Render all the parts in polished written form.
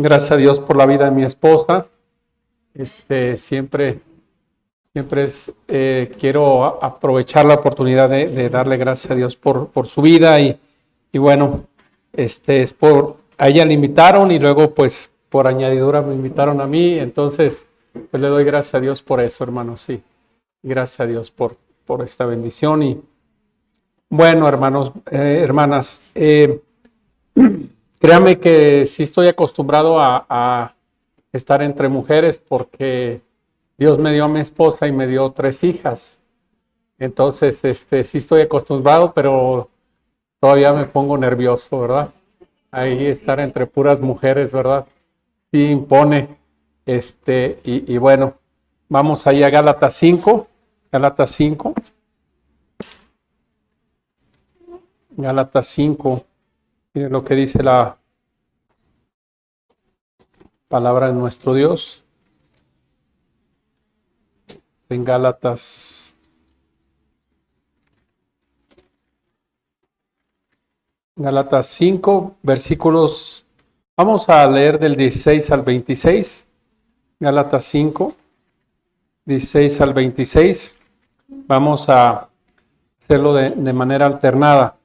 Gracias a Dios por la vida de mi esposa. Siempre quiero aprovechar la oportunidad de darle gracias a Dios por su vida y bueno, es a ella le invitaron y luego pues por añadidura me invitaron a mí, entonces pues le doy gracias a Dios por eso, hermanos, sí. Gracias a Dios por esta bendición y bueno, hermanos, hermanas, créanme que sí estoy acostumbrado a estar entre mujeres porque Dios me dio a mi esposa y me dio 3 hijas. Entonces, sí estoy acostumbrado, pero todavía me pongo nervioso, ¿verdad? Ahí estar entre puras mujeres, ¿verdad? Sí impone. Y bueno, vamos ahí a Gálatas 5. Gálatas 5. Gálatas 5. Miren lo que dice la palabra de nuestro Dios. En Gálatas 5, versículos, vamos a leer del 16 al 26. Gálatas 5, 16 al 26. Vamos a hacerlo de manera alternada.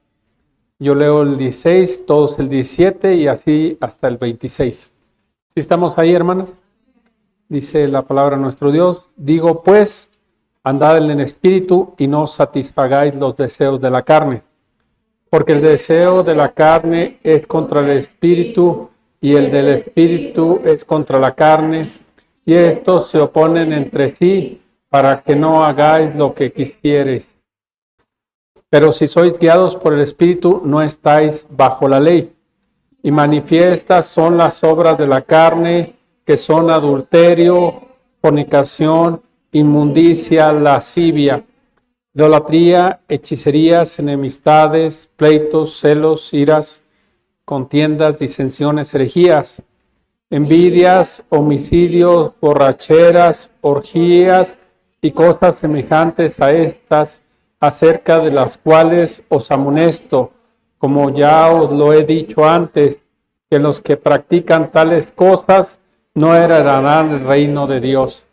Yo leo el 16, todos el 17 y así hasta el 26. ¿Sí estamos ahí, hermanas? Dice la palabra de nuestro Dios: digo pues, andad en el espíritu y no satisfagáis los deseos de la carne. Porque el deseo de la carne es contra el espíritu y el del espíritu es contra la carne, y estos se oponen entre sí para que no hagáis lo que quisiereis. Pero si sois guiados por el espíritu, no estáis bajo la ley. Y manifiestas son las obras de la carne, que son adulterio, fornicación, inmundicia, lascivia, idolatría, hechicerías, enemistades, pleitos, celos, iras, contiendas, disensiones, herejías, envidias, homicidios, borracheras, orgías y cosas semejantes a estas, acerca de las cuales os amonesto, como ya os lo he dicho antes, que los que practican tales cosas no heredarán el reino de Dios.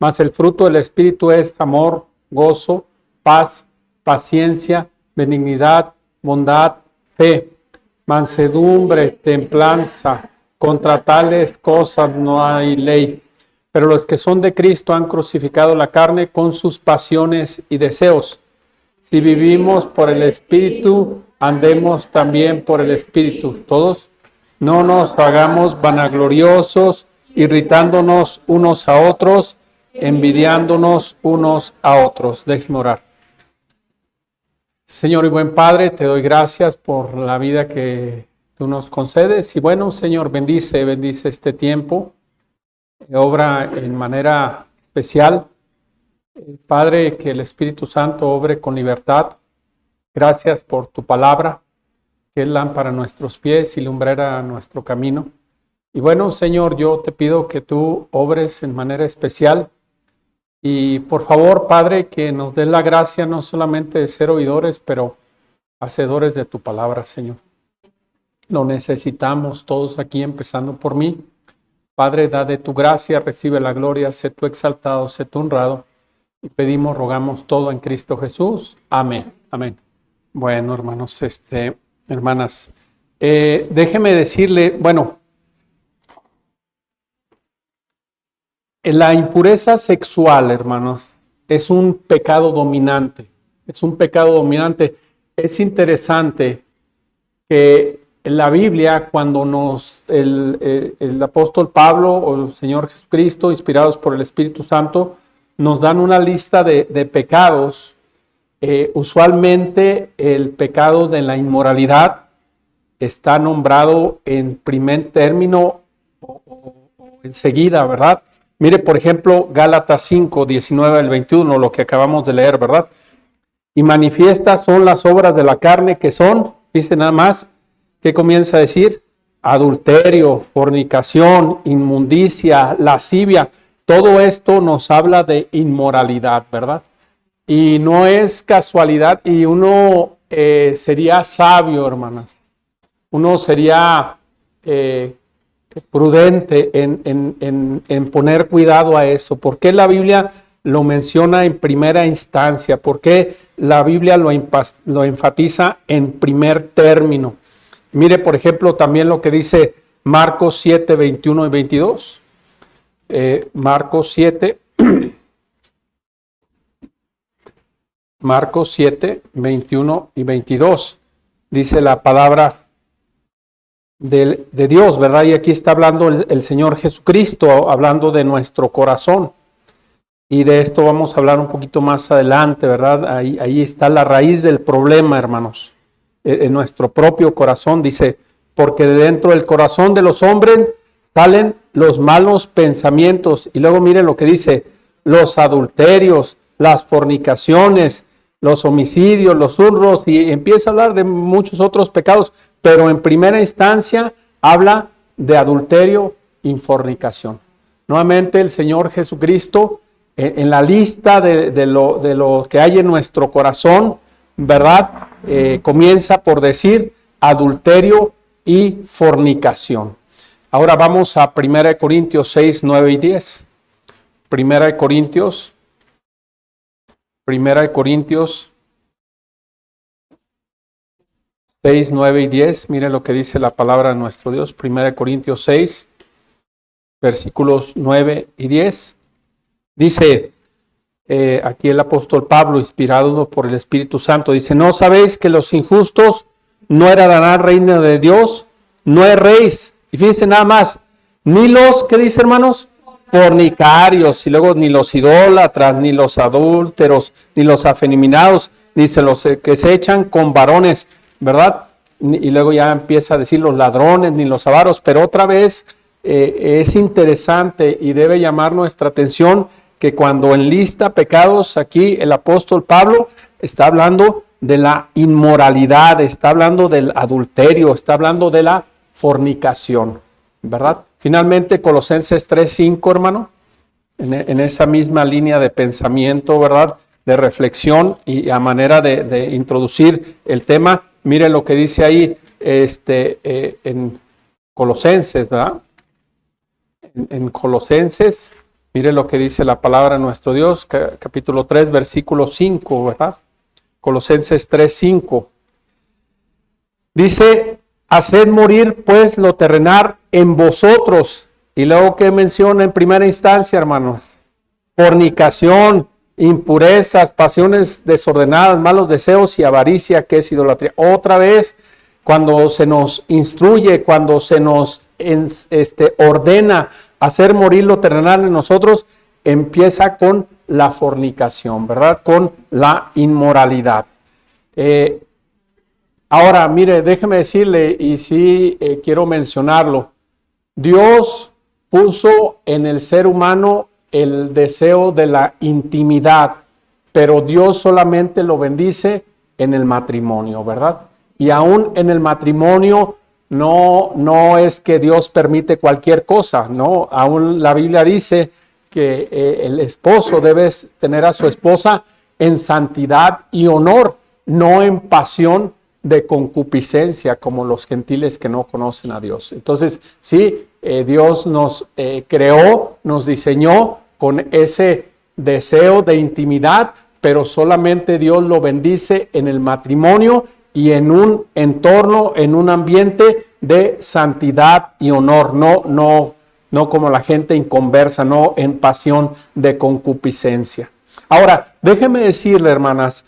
Mas el fruto del Espíritu es amor, gozo, paz, paciencia, benignidad, bondad, fe, mansedumbre, templanza. Contra tales cosas no hay ley. Pero los que son de Cristo han crucificado la carne con sus pasiones y deseos. Si vivimos por el Espíritu, andemos también por el Espíritu. Todos, no nos hagamos vanagloriosos, irritándonos unos a otros, envidiándonos unos a otros. Déjeme orar. Señor y buen Padre, te doy gracias por la vida que tú nos concedes. Y bueno, Señor, bendice este tiempo. Obra en manera especial. Padre, que el Espíritu Santo obre con libertad. Gracias por tu palabra, que es lámpara a nuestros pies y lumbrera a nuestro camino. Y bueno, Señor, yo te pido que tú obres en manera especial. Y por favor, Padre, que nos des la gracia no solamente de ser oidores, pero hacedores de tu palabra, Señor. Lo necesitamos todos aquí, empezando por mí. Padre, da de tu gracia, recibe la gloria, sé tú exaltado, sé tú honrado. Y pedimos, rogamos todo en Cristo Jesús. Amén. Amén. Bueno, hermanos, hermanas, déjeme decirle, bueno, la impureza sexual, hermanos, es un pecado dominante. Es un pecado dominante. Es interesante que en la Biblia, cuando el apóstol Pablo o el Señor Jesucristo, inspirados por el Espíritu Santo, nos dan una lista de pecados. Usualmente el pecado de la inmoralidad está nombrado en primer término o enseguida, ¿verdad? Mire, por ejemplo, Gálatas 5, 19 al 21, lo que acabamos de leer, ¿verdad? Y manifiestas son las obras de la carne, que son, dice nada más, ¿qué comienza a decir? Adulterio, fornicación, inmundicia, lascivia. Todo esto nos habla de inmoralidad, ¿verdad? Y no es casualidad, y uno sería sabio, hermanas. Uno sería prudente en poner cuidado a eso. ¿Por qué la Biblia lo menciona en primera instancia? ¿Por qué la Biblia lo enfatiza en primer término? Mire, por ejemplo, también lo que dice Marcos 7, 21 y 22. Marcos 7, Marcos 7, 21 y 22. Dice la palabra de Dios, ¿verdad? Y aquí está hablando el Señor Jesucristo, hablando de nuestro corazón. Y de esto vamos a hablar un poquito más adelante, ¿verdad? Ahí está la raíz del problema, hermanos. En nuestro propio corazón, dice, porque de dentro del corazón de los hombres salen los malos pensamientos. Y luego miren lo que dice, los adulterios, las fornicaciones, los homicidios, los hurtos, y empieza a hablar de muchos otros pecados, pero en primera instancia habla de adulterio y fornicación. Nuevamente el Señor Jesucristo, en la lista de lo que hay en nuestro corazón, ¿verdad? Comienza por decir adulterio y fornicación. Ahora vamos a 1 Corintios 6, 9 y 10. 1 Corintios 6, 9 y 10. Miren lo que dice la palabra de nuestro Dios. 1 Corintios 6, versículos 9 y 10. Dice aquí el apóstol Pablo, inspirado por el Espíritu Santo, dice, ¿no sabéis que los injustos no heredarán reino de Dios? No erréis. Y fíjense nada más, ni los, ¿qué dice, hermanos? Fornicarios, y luego ni los idólatras, ni los adúlteros, ni los afeminados, ni los que se echan con varones, ¿verdad? Y luego ya empieza a decir los ladrones, ni los avaros, pero otra vez es interesante y debe llamar nuestra atención que cuando enlista pecados aquí el apóstol Pablo está hablando de la inmoralidad, está hablando del adulterio, está hablando de la fornicación, ¿verdad? Finalmente Colosenses 3:5, hermano, en esa misma línea de pensamiento, ¿verdad? De reflexión y a manera de introducir el tema, mire lo que dice ahí en Colosenses, ¿verdad? En Colosenses, mire lo que dice la palabra de nuestro Dios, capítulo 3, versículo 5, ¿verdad? Colosenses 3:5. Dice, haced morir pues lo terrenal en vosotros. Y luego que menciona en primera instancia, hermanos, fornicación, impurezas, pasiones desordenadas, malos deseos y avaricia, que es idolatría. Otra vez, cuando se nos instruye, cuando se nos ordena hacer morir lo terrenal en nosotros, empieza con la fornicación, ¿verdad? Con la inmoralidad. Ahora, mire, déjeme decirle, y sí quiero mencionarlo, Dios puso en el ser humano el deseo de la intimidad, pero Dios solamente lo bendice en el matrimonio, ¿verdad? Y aún en el matrimonio no es que Dios permite cualquier cosa, no, aún la Biblia dice que el esposo debe tener a su esposa en santidad y honor, no en pasión de concupiscencia como los gentiles que no conocen a Dios. Entonces, sí, Dios nos creó, nos diseñó con ese deseo de intimidad, pero solamente Dios lo bendice en el matrimonio y en un entorno, en un ambiente de santidad y honor, no como la gente inconversa, no en pasión de concupiscencia. Ahora, déjeme decirle, hermanas,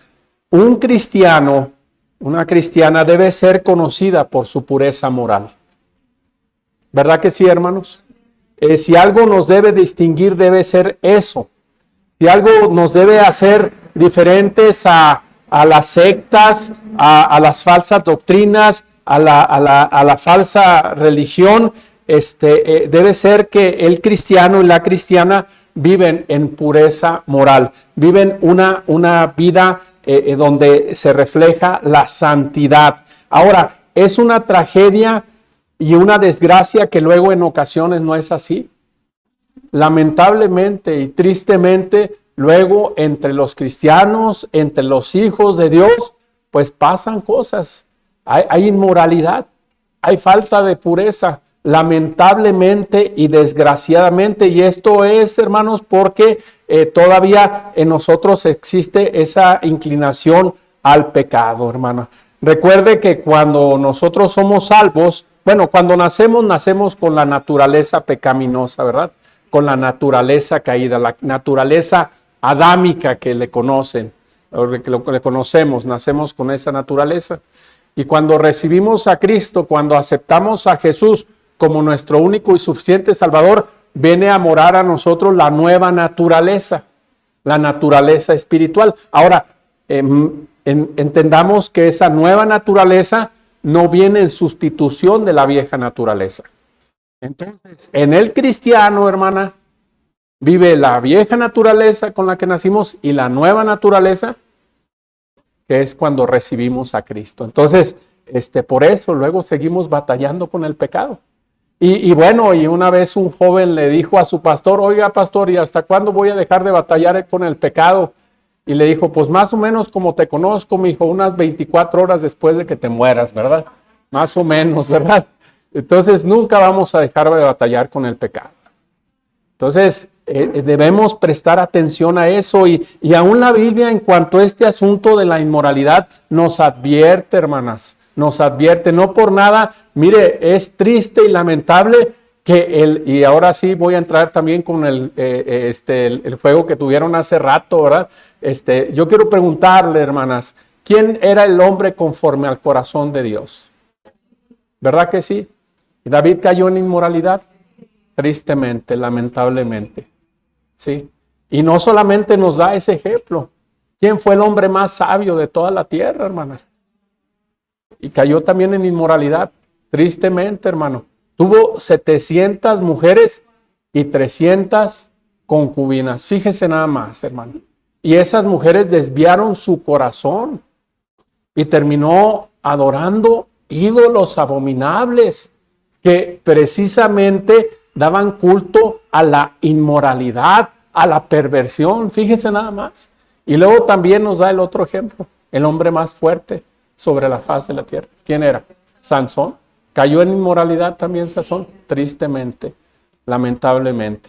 un cristiano, una cristiana debe ser conocida por su pureza moral. ¿Verdad que sí, hermanos? Si algo nos debe distinguir, debe ser eso. Si algo nos debe hacer diferentes a las sectas, a las falsas doctrinas, a la falsa religión, debe ser que el cristiano y la cristiana viven en pureza moral, viven una vida donde se refleja la santidad. Ahora, es una tragedia y una desgracia que luego en ocasiones no es así. Lamentablemente y tristemente, luego entre los cristianos, entre los hijos de Dios, pues pasan cosas. Hay inmoralidad, hay falta de pureza. lamentablemente y desgraciadamente, y esto es, hermanos, porque todavía en nosotros existe esa inclinación al pecado, hermana. Recuerde que cuando nosotros somos salvos, bueno, cuando nacemos con la naturaleza pecaminosa, ¿verdad? Con la naturaleza caída, la naturaleza adámica que le conocen, o que le conocemos, nacemos con esa naturaleza. Y cuando recibimos a Cristo, cuando aceptamos a Jesús como nuestro único y suficiente Salvador, viene a morar a nosotros la nueva naturaleza, la naturaleza espiritual. Ahora, entendamos que esa nueva naturaleza no viene en sustitución de la vieja naturaleza. Entonces, en el cristiano, hermana, vive la vieja naturaleza con la que nacimos y la nueva naturaleza, que es cuando recibimos a Cristo. Entonces, por eso luego seguimos batallando con el pecado. Y bueno, y una vez un joven le dijo a su pastor: oiga, pastor, ¿y hasta cuándo voy a dejar de batallar con el pecado? Y le dijo: pues más o menos como te conozco, mijo, unas 24 horas después de que te mueras, ¿verdad? Más o menos, ¿verdad? Entonces nunca vamos a dejar de batallar con el pecado. Entonces debemos prestar atención a eso, y aún la Biblia en cuanto a este asunto de la inmoralidad nos advierte, hermanas, nos advierte, no por nada. Mire, es triste y lamentable que y ahora sí voy a entrar también con el juego que tuvieron hace rato, ¿verdad? Yo quiero preguntarle, hermanas, ¿quién era el hombre conforme al corazón de Dios? ¿Verdad que sí? ¿Y David cayó en inmoralidad? Tristemente, lamentablemente, ¿sí? Y no solamente nos da ese ejemplo. ¿Quién fue el hombre más sabio de toda la tierra, hermanas? Y cayó también en inmoralidad, tristemente, hermano. Tuvo 700 mujeres y 300 concubinas. Fíjense nada más, hermano. Y esas mujeres desviaron su corazón y terminó adorando ídolos abominables que precisamente daban culto a la inmoralidad, a la perversión. Fíjense nada más. Y luego también nos da el otro ejemplo, el hombre más fuerte sobre la faz de la tierra. ¿Quién era? Sansón. Cayó en inmoralidad también Sansón, tristemente, lamentablemente.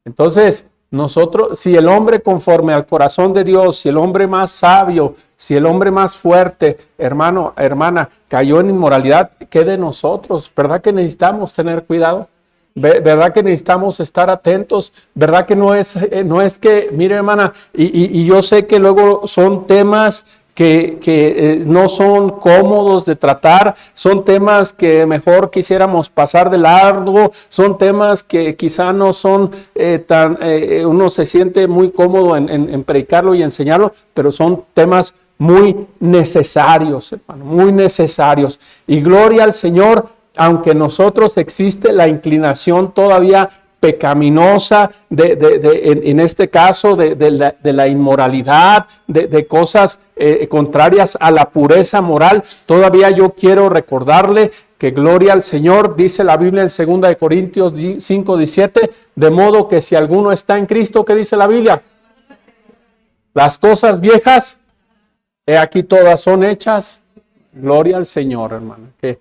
Entonces, nosotros, si el hombre conforme al corazón de Dios, si el hombre más sabio, si el hombre más fuerte, hermano, hermana, cayó en inmoralidad, ¿qué de nosotros? ¿Verdad que necesitamos tener cuidado? ¿Verdad que necesitamos estar atentos? ¿Verdad que no es que, mire, hermana, y yo sé que luego son temas que no son cómodos de tratar, son temas que mejor quisiéramos pasar de largo, son temas que quizá no son uno se siente muy cómodo en predicarlo y enseñarlo, pero son temas muy necesarios, hermano, muy necesarios. Y gloria al Señor, aunque en nosotros existe la inclinación todavía pecaminosa en este caso de la inmoralidad, de cosas contrarias a la pureza moral, todavía yo quiero recordarle que gloria al Señor, dice la Biblia en 2 Corintios 5:17, de modo que si alguno está en Cristo, ¿qué dice la Biblia? Las cosas viejas, he aquí todas son hechas, gloria al Señor, hermano, que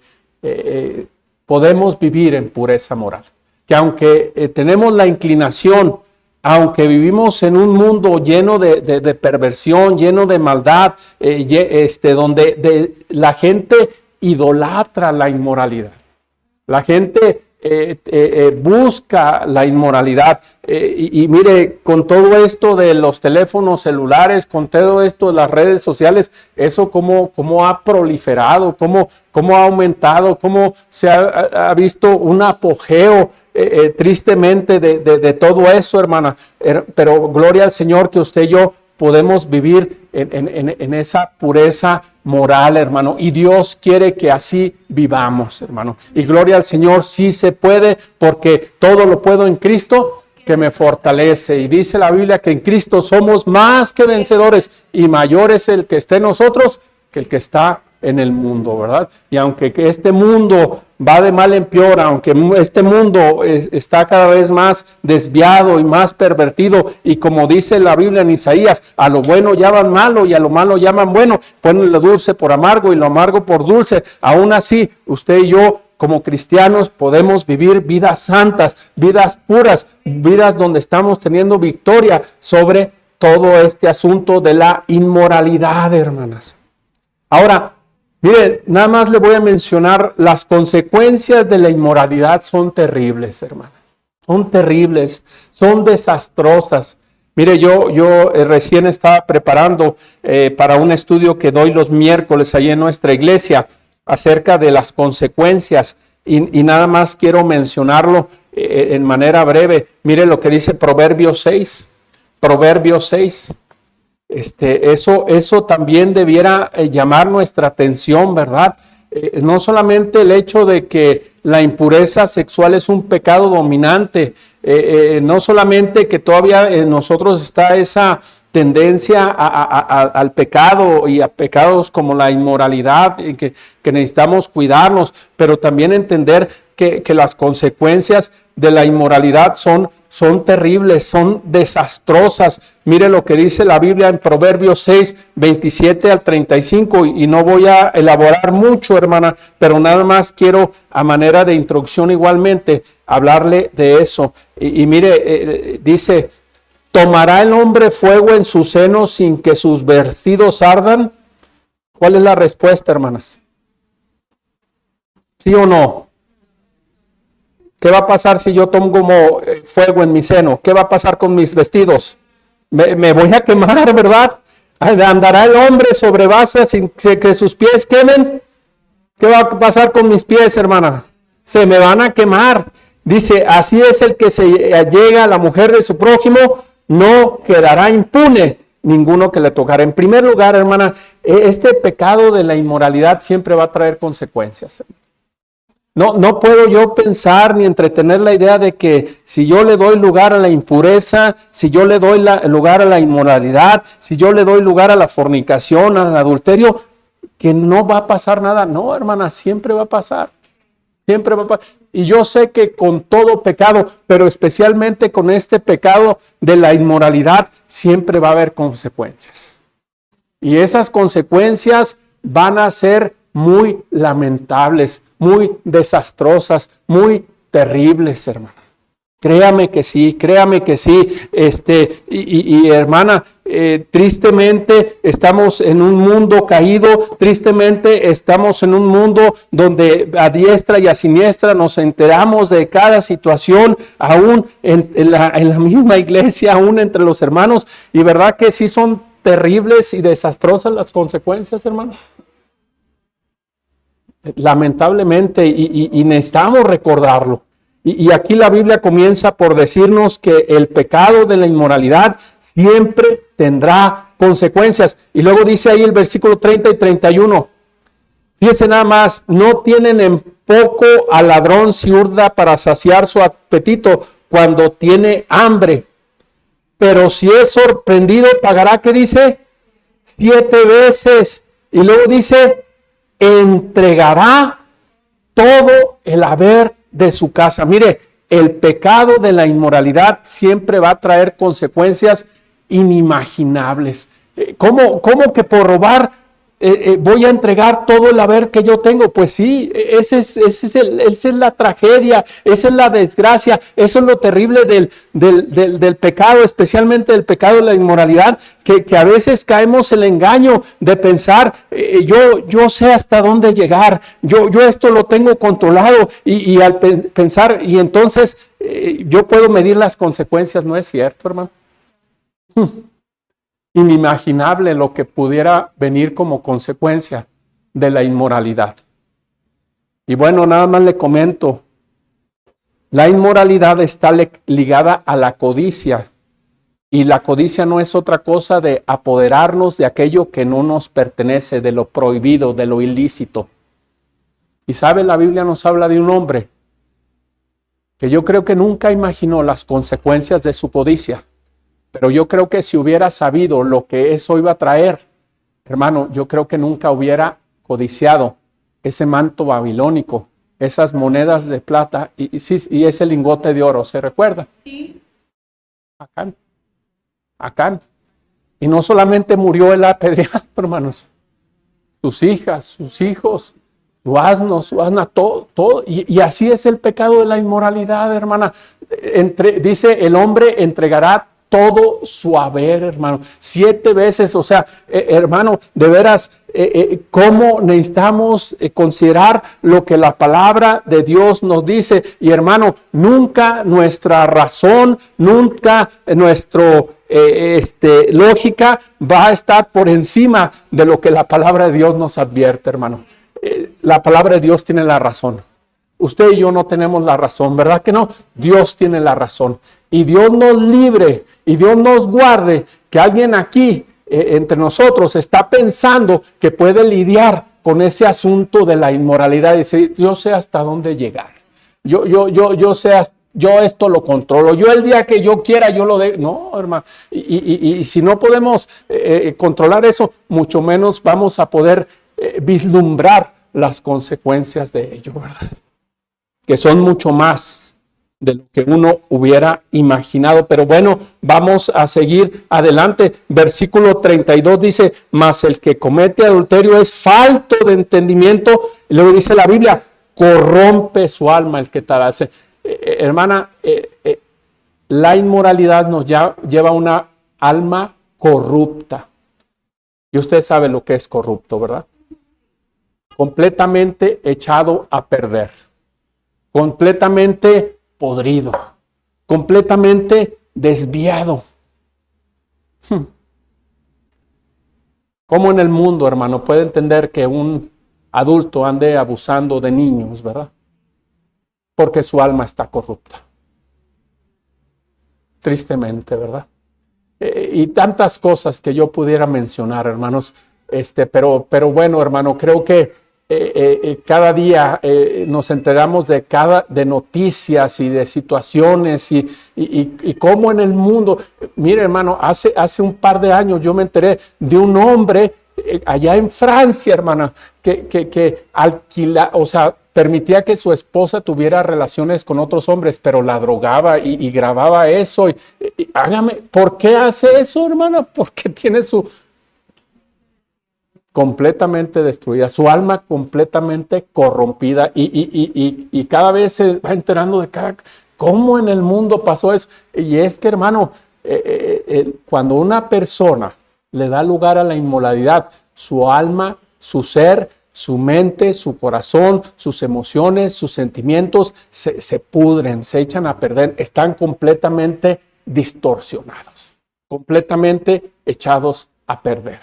podemos vivir en pureza moral. Que aunque tenemos la inclinación, aunque vivimos en un mundo lleno de perversión, lleno de maldad, donde la gente idolatra la inmoralidad, la gente busca la inmoralidad, y mire, con todo esto de los teléfonos celulares, con todo esto de las redes sociales, eso cómo ha proliferado, cómo ha aumentado, cómo se ha visto un apogeo tristemente de todo eso, hermana. Pero gloria al Señor que usted y yo podemos vivir en esa pureza moral, hermano. Y Dios quiere que así vivamos, hermano. Y gloria al Señor, sí se puede, porque todo lo puedo en Cristo que me fortalece. Y dice la Biblia que en Cristo somos más que vencedores, y mayor es el que esté en nosotros que el que está en el mundo, ¿verdad? Y aunque este mundo va de mal en peor, aunque este mundo está cada vez más desviado y más pervertido, y como dice la Biblia en Isaías, a lo bueno llaman malo y a lo malo llaman bueno, ponen lo dulce por amargo y lo amargo por dulce, aún así usted y yo como cristianos podemos vivir vidas santas, vidas puras, vidas donde estamos teniendo victoria sobre todo este asunto de la inmoralidad, hermanas. Ahora, miren, nada más le voy a mencionar, las consecuencias de la inmoralidad son terribles, hermanas. Son terribles, son desastrosas. Mire, yo recién estaba preparando para un estudio que doy los miércoles ahí en nuestra iglesia acerca de las consecuencias y nada más quiero mencionarlo en manera breve. Mire lo que dice Proverbios 6. Proverbios 6. Eso también debiera llamar nuestra atención, ¿verdad? No solamente el hecho de que la impureza sexual es un pecado dominante, no solamente que todavía en nosotros está esa tendencia al pecado y a pecados como la inmoralidad, que necesitamos cuidarnos, pero también entender que las consecuencias de la inmoralidad son terribles, son desastrosas. Mire lo que dice la Biblia en Proverbios 6, 27 al 35, y no voy a elaborar mucho, hermana, pero nada más quiero, a manera de introducción igualmente, hablarle de eso. Y mire, dice, ¿tomará el hombre fuego en su seno sin que sus vestidos ardan? ¿Cuál es la respuesta, hermanas? ¿Sí o no? ¿Qué va a pasar si yo tomo como fuego en mi seno? ¿Qué va a pasar con mis vestidos? Me voy a quemar, ¿verdad? ¿Andará el hombre sobre brasas sin que sus pies quemen? ¿Qué va a pasar con mis pies, hermana? Se me van a quemar. Dice, así es el que se allega a la mujer de su prójimo, no quedará impune ninguno que le tocara. En primer lugar, hermana, este pecado de la inmoralidad siempre va a traer consecuencias. No puedo yo pensar ni entretener la idea de que si yo le doy lugar a la impureza, si yo le doy lugar a la inmoralidad, si yo le doy lugar a la fornicación, al adulterio, que no va a pasar nada. No, hermana, siempre va a pasar. Siempre va a pasar. Y yo sé que con todo pecado, pero especialmente con este pecado de la inmoralidad, siempre va a haber consecuencias. Y esas consecuencias van a ser muy lamentables, muy desastrosas, muy terribles, hermana. Créame que sí, créame que sí. Hermana, tristemente estamos en un mundo caído, tristemente estamos en un mundo donde a diestra y a siniestra nos enteramos de cada situación, aún en la misma iglesia, aún entre los hermanos, y verdad que sí son terribles y desastrosas las consecuencias, hermano. Lamentablemente, y necesitamos recordarlo. Y aquí la Biblia comienza por decirnos que el pecado de la inmoralidad siempre tendrá consecuencias. Y luego dice ahí el versículo 30 y 31. Fíjense nada más, no tienen en poco al ladrón si hurta para saciar su apetito cuando tiene hambre. Pero si es sorprendido, pagará, ¿qué dice? 7 veces. Y luego dice, entregará todo el haber de su casa. Mire, el pecado de la inmoralidad siempre va a traer consecuencias inimaginables. ¿Cómo que por robar voy a entregar todo el haber que yo tengo? Pues sí, esa es la tragedia, esa es la desgracia, eso es lo terrible del pecado, especialmente del pecado de la inmoralidad, que a veces caemos en el engaño de pensar, yo sé hasta dónde llegar, yo esto lo tengo controlado, y al pensar, y entonces yo puedo medir las consecuencias. No es cierto, hermano. Inimaginable lo que pudiera venir como consecuencia de la inmoralidad. Y bueno, nada más le comento, la inmoralidad está ligada a la codicia, y la codicia no es otra cosa de apoderarnos de aquello que no nos pertenece, de lo prohibido, de lo ilícito. Y sabe, la Biblia nos habla de un hombre que yo creo que nunca imaginó las consecuencias de su codicia. Pero yo creo que si hubiera sabido lo que eso iba a traer, hermano, yo creo que nunca hubiera codiciado ese manto babilónico, esas monedas de plata y ese lingote de oro. ¿Se recuerda? Sí. Acán. Y no solamente murió él apedreado, hermanos. Sus hijas, sus hijos, su asna, todo. Y así es el pecado de la inmoralidad, hermana. Dice, el hombre entregará todo su haber, hermano. 7 veces, o sea, hermano, de veras, cómo necesitamos considerar lo que la palabra de Dios nos dice. Y hermano, nunca nuestra razón, nunca nuestro lógica va a estar por encima de lo que la palabra de Dios nos advierte, hermano. La palabra de Dios tiene la razón. Usted y yo no tenemos la razón, ¿verdad que no? Dios tiene la razón. Y Dios nos libre y Dios nos guarde que alguien aquí entre nosotros está pensando que puede lidiar con ese asunto de la inmoralidad y decir, yo sé hasta dónde llegar. Yo sé yo esto lo controlo. Yo el día que yo quiera, yo lo de. No, hermano. Y si no podemos controlar eso, mucho menos vamos a poder vislumbrar las consecuencias de ello, ¿verdad? Que son mucho más de lo que uno hubiera imaginado. Pero bueno, vamos a seguir adelante. Versículo 32 dice, mas el que comete adulterio es falto de entendimiento. Y luego dice la Biblia, corrompe su alma el que tal hace. Hermana, la inmoralidad nos lleva a una alma corrupta. Y usted sabe lo que es corrupto, ¿verdad? Completamente echado a perder. Completamente podrido. Completamente desviado. ¿Cómo en el mundo, hermano, puede entender que un adulto ande abusando de niños, verdad? Porque su alma está corrupta. Tristemente, ¿verdad? Y tantas cosas que yo pudiera mencionar, hermanos. Pero bueno, hermano, creo que cada día nos enteramos de noticias y de situaciones y cómo en el mundo. Mire, hermano, hace un par de años yo me enteré de un hombre allá en Francia, hermana, que alquila, o sea, permitía que su esposa tuviera relaciones con otros hombres, pero la drogaba y grababa eso. Hágame, ¿por qué hace eso, hermana? Porque tiene su completamente destruida, su alma completamente corrompida y cada vez se va enterando de cómo en el mundo pasó eso. Y es que, hermano, cuando una persona le da lugar a la inmoralidad, su alma, su ser, su mente, su corazón, sus emociones, sus sentimientos se pudren, se echan a perder, están completamente distorsionados, completamente echados a perder.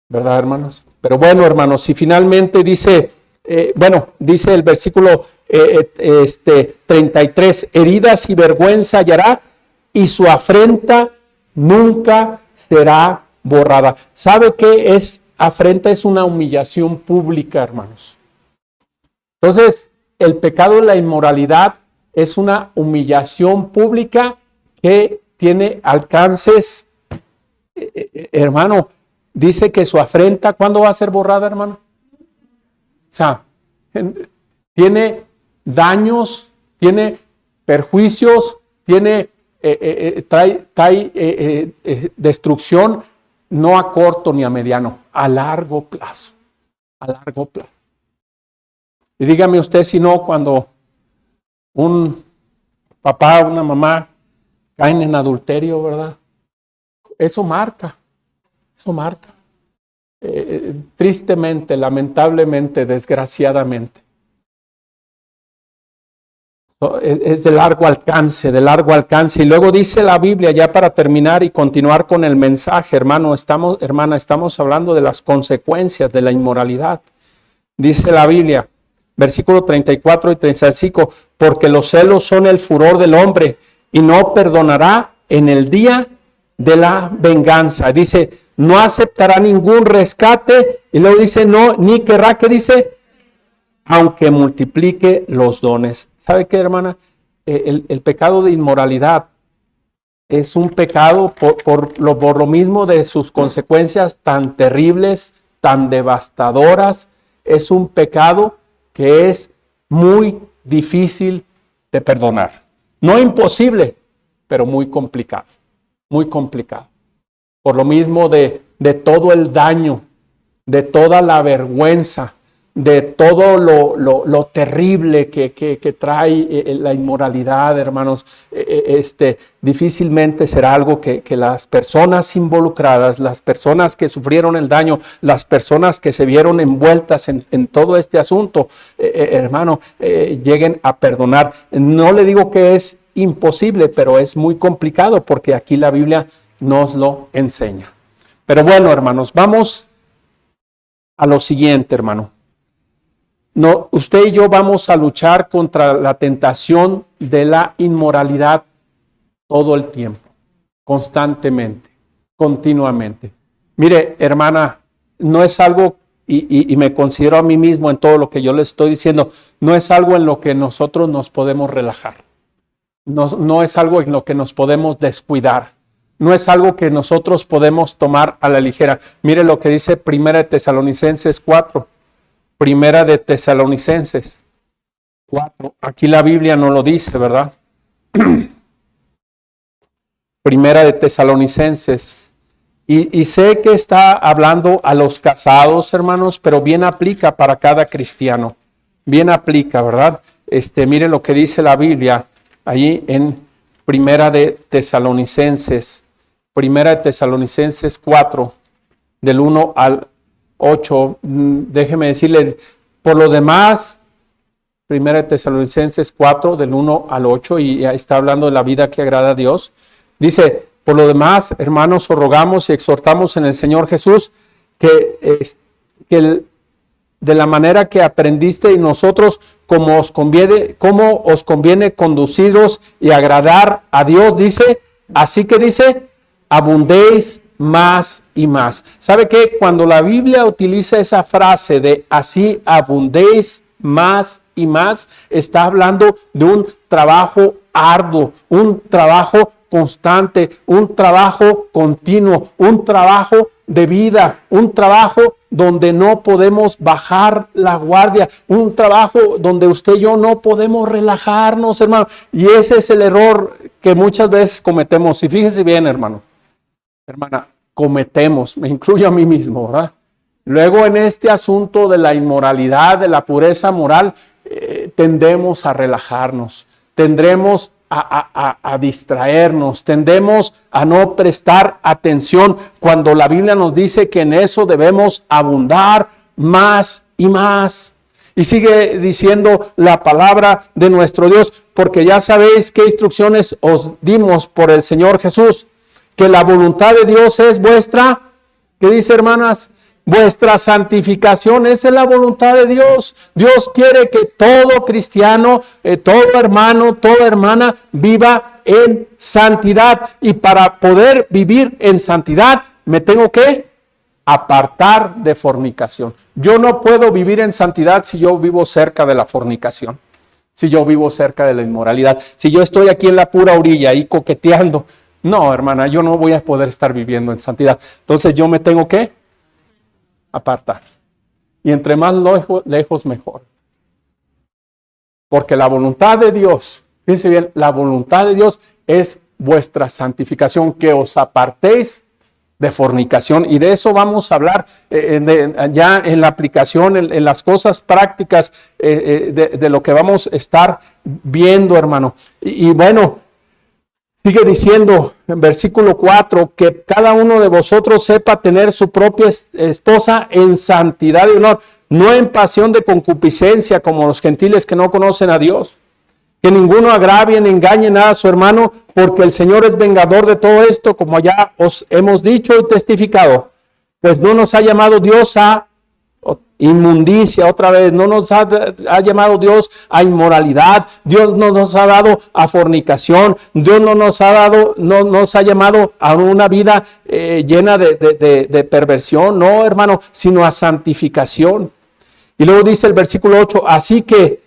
¿Verdad, hermanos? Pero bueno, hermanos, y finalmente dice el versículo 33, heridas y vergüenza hallará y su afrenta nunca será borrada. ¿Sabe qué es afrenta? Es una humillación pública, hermanos. Entonces, el pecado de la inmoralidad es una humillación pública que tiene alcances, hermano. Dice que su afrenta, ¿cuándo va a ser borrada, hermano? O sea, tiene daños, tiene perjuicios, trae destrucción, no a corto ni a mediano, a largo plazo. A largo plazo. Y dígame usted si no, cuando un papá o una mamá caen en adulterio, ¿verdad? Eso marca. Eso marca. Tristemente, lamentablemente, desgraciadamente. Es de largo alcance, de largo alcance. Y luego dice la Biblia, ya para terminar y continuar con el mensaje, hermana, estamos hablando de las consecuencias de la inmoralidad. Dice la Biblia, versículo 34 y 35, porque los celos son el furor del hombre y no perdonará en el día de la venganza. Dice, no aceptará ningún rescate. Y luego dice, no, ni querrá, ¿qué dice? Aunque multiplique los dones. ¿Sabe qué, hermana? El pecado de inmoralidad es un pecado por lo mismo de sus consecuencias tan terribles, tan devastadoras. Es un pecado que es muy difícil de perdonar. No imposible, pero muy complicado. Muy complicado. Por lo mismo de todo el daño, de toda la vergüenza, de todo lo terrible que trae la inmoralidad, hermanos, difícilmente será algo que las personas involucradas, las personas que sufrieron el daño, las personas que se vieron envueltas en todo este asunto, hermano, lleguen a perdonar. No le digo que es imposible, pero es muy complicado porque aquí la Biblia nos lo enseña. Pero bueno, hermanos, vamos a lo siguiente, hermano. No, usted y yo vamos a luchar contra la tentación de la inmoralidad todo el tiempo, constantemente, continuamente. Mire, hermana, no es algo, y me considero a mí mismo en todo lo que yo le estoy diciendo, no es algo en lo que nosotros nos podemos relajar. No es algo en lo que nos podemos descuidar. No es algo que nosotros podemos tomar a la ligera. Mire lo que dice 1 Tesalonicenses 4. Primera de Tesalonicenses 4. Aquí la Biblia no lo dice, ¿verdad? Primera de Tesalonicenses. Y sé que está hablando a los casados, hermanos, pero bien aplica para cada cristiano. Bien aplica, ¿verdad? Mire lo que dice la Biblia allí en Primera de Tesalonicenses. Primera de Tesalonicenses 4, del 1 al 8, déjeme decirle, por lo demás, 1 Tesalonicenses 4, del 1 al 8, y está hablando de la vida que agrada a Dios. Dice, por lo demás, hermanos, os rogamos y exhortamos en el Señor Jesús que de la manera que aprendiste y nosotros, como os conviene conduciros y agradar a Dios, dice, así que dice, abundéis más y más. ¿Sabe qué? Cuando la Biblia utiliza esa frase de así abundéis más y más, está hablando de un trabajo arduo, un trabajo constante, un trabajo continuo, un trabajo de vida, un trabajo donde no podemos bajar la guardia, un trabajo donde usted y yo no podemos relajarnos, hermano. Y ese es el error que muchas veces cometemos. Y fíjese bien, hermano. Hermana, cometemos, me incluyo a mí mismo, ¿verdad? Luego en este asunto de la inmoralidad, de la pureza moral, tendemos a relajarnos, tendremos a distraernos, tendemos a no prestar atención cuando la Biblia nos dice que en eso debemos abundar más y más. Y sigue diciendo la palabra de nuestro Dios, porque ya sabéis qué instrucciones os dimos por el Señor Jesús, que la voluntad de Dios es vuestra, ¿qué dice, hermanas? Vuestra santificación. Esa es la voluntad de Dios. Dios quiere que todo cristiano, todo hermano, toda hermana viva en santidad. Y para poder vivir en santidad, me tengo que apartar de fornicación. Yo no puedo vivir en santidad si yo vivo cerca de la fornicación, si yo vivo cerca de la inmoralidad, si yo estoy aquí en la pura orilla ahí coqueteando. No, hermana, yo no voy a poder estar viviendo en santidad. Entonces yo me tengo que apartar. Y entre más lejos mejor. Porque la voluntad de Dios, fíjense bien, la voluntad de Dios es vuestra santificación, que os apartéis de fornicación. Y de eso vamos a hablar ya en la aplicación, en las cosas prácticas de lo que vamos a estar viendo, hermano. Y bueno, sigue diciendo en versículo 4, que cada uno de vosotros sepa tener su propia esposa en santidad y honor, no en pasión de concupiscencia como los gentiles que no conocen a Dios. Que ninguno agravie ni engañe nada a su hermano, porque el Señor es vengador de todo esto, como ya os hemos dicho y testificado. Pues no nos ha llamado Dios a inmundicia, otra vez, no nos ha llamado Dios a inmoralidad, Dios no nos ha dado a fornicación, Dios no nos ha llamado a una vida llena de perversión, no, hermano, sino a santificación. Y luego dice el versículo 8, así que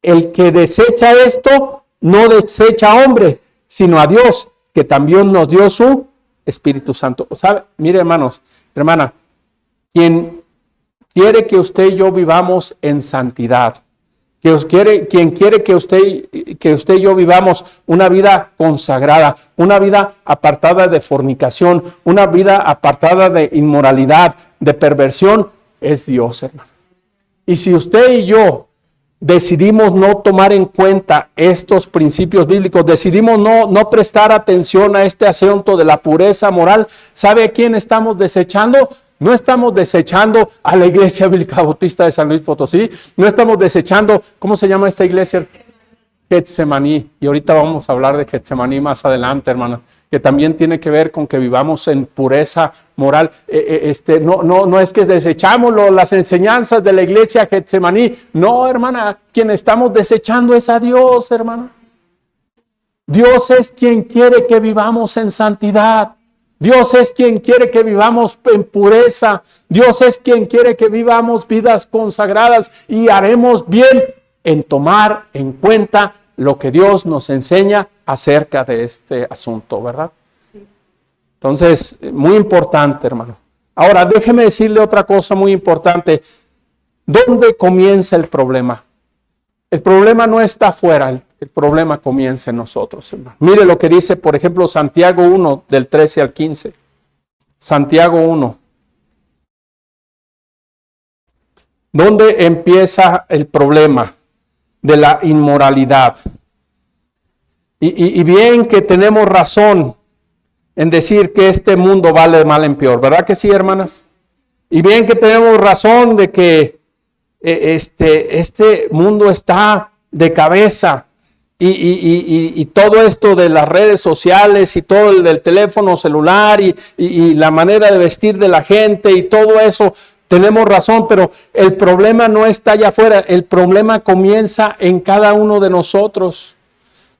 el que desecha esto, no desecha a hombre, sino a Dios, que también nos dio su Espíritu Santo. ¿Sabe? Mire, hermanos, hermana, quien quiere que usted y yo vivamos en santidad, quien quiere que usted y yo vivamos una vida consagrada, una vida apartada de fornicación, una vida apartada de inmoralidad, de perversión, es Dios, hermano. Y si usted y yo decidimos no tomar en cuenta estos principios bíblicos, decidimos no prestar atención a este asunto de la pureza moral, ¿sabe a quién estamos desechando? No estamos desechando a la Iglesia Bíblica Bautista de San Luis Potosí, no estamos desechando, ¿cómo se llama esta iglesia? Getsemaní. Y ahorita vamos a hablar de Getsemaní más adelante, hermana, que también tiene que ver con que vivamos en pureza moral. No es que desechamos las enseñanzas de la iglesia Getsemaní. No, hermana, quien estamos desechando es a Dios, hermana. Dios es quien quiere que vivamos en santidad. Dios es quien quiere que vivamos en pureza. Dios es quien quiere que vivamos vidas consagradas y haremos bien en tomar en cuenta lo que Dios nos enseña acerca de este asunto, ¿verdad? Entonces, muy importante, hermano. Ahora, déjeme decirle otra cosa muy importante. ¿Dónde comienza el problema? El problema no está afuera, el problema comienza en nosotros, hermano. Mire lo que dice, por ejemplo, Santiago 1, del 13 al 15. Santiago 1. ¿Dónde empieza el problema de la inmoralidad? Y bien que tenemos razón en decir que este mundo va de mal en peor, ¿verdad que sí, hermanas? Y bien que tenemos razón de que este mundo está de cabeza y todo esto de las redes sociales y todo el del teléfono celular y la manera de vestir de la gente y todo eso, tenemos razón, pero el problema no está allá afuera, el problema comienza en cada uno de nosotros.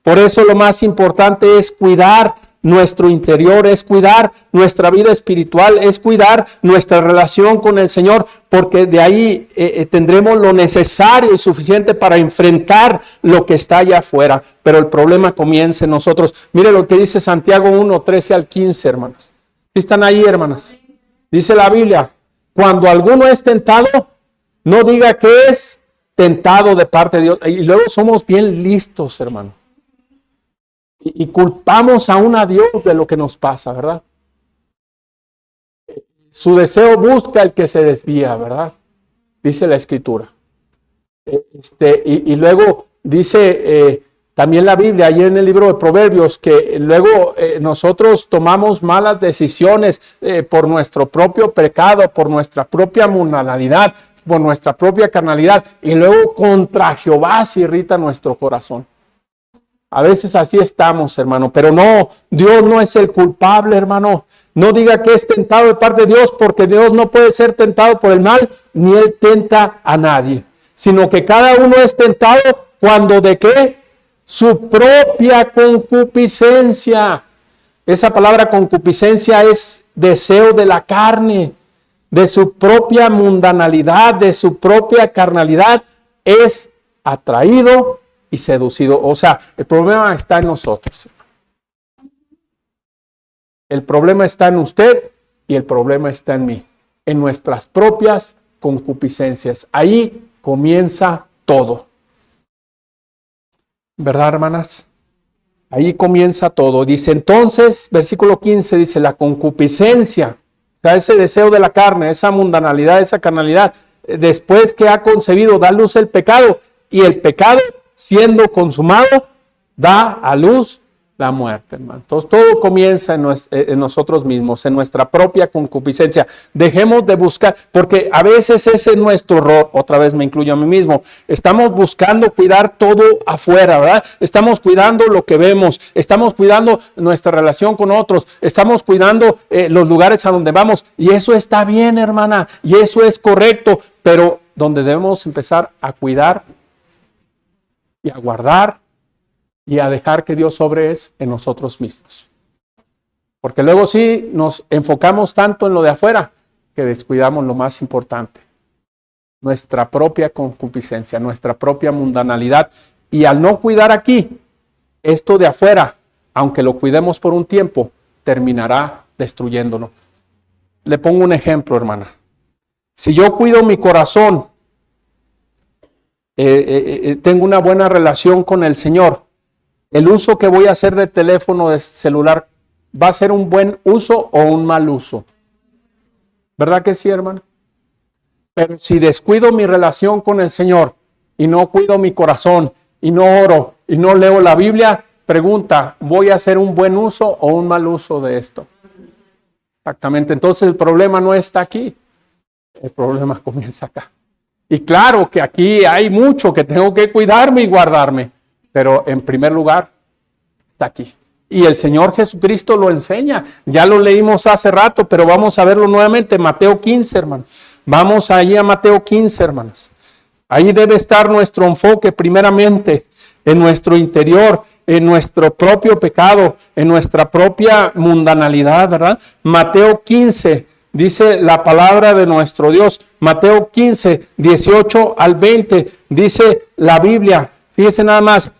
Por eso lo más importante es cuidar nuestro interior, es cuidar nuestra vida espiritual, es cuidar nuestra relación con el Señor, porque de ahí tendremos lo necesario y suficiente para enfrentar lo que está allá afuera. Pero el problema comienza en nosotros. Mire lo que dice Santiago 1, 13 al 15, hermanos. ¿Sí están ahí, hermanas? Dice la Biblia, cuando alguno es tentado, no diga que es tentado de parte de Dios. Y luego somos bien listos, hermano. Y culpamos aún a Dios de lo que nos pasa, ¿verdad? Su deseo busca el que se desvía, ¿verdad? Dice la Escritura. Y luego dice también la Biblia, ahí en el libro de Proverbios, que luego nosotros tomamos malas decisiones por nuestro propio pecado, por nuestra propia mundanalidad, por nuestra propia carnalidad, y luego contra Jehová se irrita nuestro corazón. A veces así estamos, hermano, pero no, Dios no es el culpable, hermano. No diga que es tentado de parte de Dios, porque Dios no puede ser tentado por el mal, ni Él tenta a nadie. Sino que cada uno es tentado cuando ¿de qué? Su propia concupiscencia. Esa palabra concupiscencia es deseo de la carne, de su propia mundanalidad, de su propia carnalidad, es atraído y seducido. O sea, el problema está en nosotros. El problema está en usted y el problema está en mí. En nuestras propias concupiscencias. Ahí comienza todo. ¿Verdad, hermanas? Ahí comienza todo. Dice entonces, versículo 15, dice la concupiscencia. O sea, ese deseo de la carne, esa mundanalidad, esa carnalidad. Después que ha concebido, da luz el pecado. Y el pecado, siendo consumado, da a luz la muerte, hermano. Entonces todo comienza en nosotros mismos, en nuestra propia concupiscencia. Dejemos de buscar, porque a veces ese es nuestro error, otra vez me incluyo a mí mismo. Estamos buscando cuidar todo afuera, ¿verdad? Estamos cuidando lo que vemos, estamos cuidando nuestra relación con otros, estamos cuidando los lugares a donde vamos, y eso está bien, hermana, y eso es correcto, pero donde debemos empezar a cuidar y a guardar y a dejar que Dios obre es en nosotros mismos. Porque luego sí nos enfocamos tanto en lo de afuera que descuidamos lo más importante, nuestra propia concupiscencia, nuestra propia mundanalidad. Y al no cuidar aquí, esto de afuera, aunque lo cuidemos por un tiempo, terminará destruyéndolo. Le pongo un ejemplo, hermana. Si yo cuido mi corazón, tengo una buena relación con el Señor, el uso que voy a hacer del teléfono de celular, ¿va a ser un buen uso o un mal uso? ¿Verdad que sí, hermano? Pero si descuido mi relación con el Señor y no cuido mi corazón y no oro y no leo la Biblia, pregunta, ¿voy a hacer un buen uso o un mal uso de esto? Exactamente. Entonces el problema no está aquí. El problema comienza acá. Y claro que aquí hay mucho que tengo que cuidarme y guardarme. Pero en primer lugar, está aquí. Y el Señor Jesucristo lo enseña. Ya lo leímos hace rato, pero vamos a verlo nuevamente. Mateo 15, hermanos. Vamos ahí a Mateo 15, hermanos. Ahí debe estar nuestro enfoque primeramente en nuestro interior, en nuestro propio pecado, en nuestra propia mundanalidad, ¿verdad? Mateo 15, dice la palabra de nuestro Dios. Mateo 15, 18 al 20, dice la Biblia. Fíjense nada más.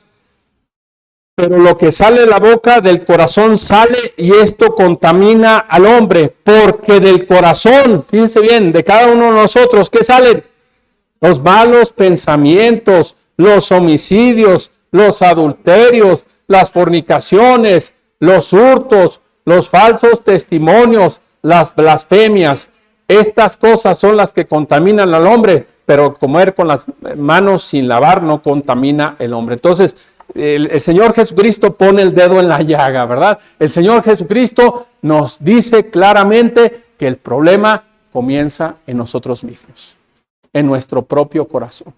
Pero lo que sale de la boca del corazón sale y esto contamina al hombre, porque del corazón, fíjense bien, de cada uno de nosotros, ¿qué salen? Los malos pensamientos, los homicidios, los adulterios, las fornicaciones, los hurtos, los falsos testimonios, las blasfemias. Estas cosas son las que contaminan al hombre, pero comer con las manos sin lavar no contamina el hombre. Entonces, el Señor Jesucristo pone el dedo en la llaga, ¿verdad? El Señor Jesucristo nos dice claramente que el problema comienza en nosotros mismos, en nuestro propio corazón,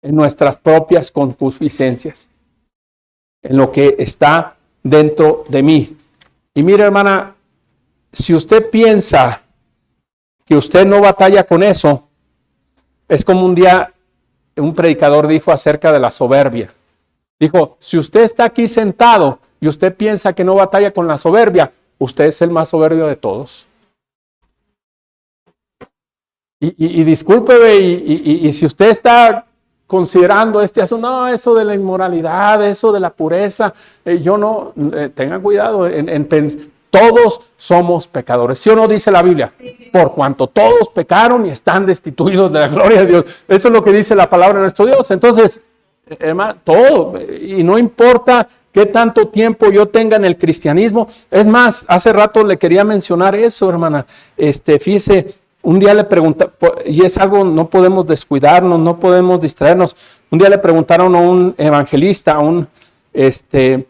en nuestras propias concupiscencias, en lo que está dentro de mí. Y mire, hermana, si usted piensa que usted no batalla con eso, es como un día un predicador dijo acerca de la soberbia. Dijo, si usted está aquí sentado y usted piensa que no batalla con la soberbia, usted es el más soberbio de todos. Y discúlpeme, y si usted está considerando este asunto, no, eso de la inmoralidad, eso de la pureza, yo no, tengan cuidado, todos somos pecadores. ¿Sí o no dice la Biblia? Por cuanto todos pecaron y están destituidos de la gloria de Dios. Eso es lo que dice la palabra de nuestro Dios. Entonces, hermano, todo, y no importa qué tanto tiempo yo tenga en el cristianismo. Es más, hace rato le quería mencionar eso, hermana. Fíjese, un día le pregunté, y es algo, no podemos descuidarnos, no podemos distraernos. Un día le preguntaron a un evangelista, a un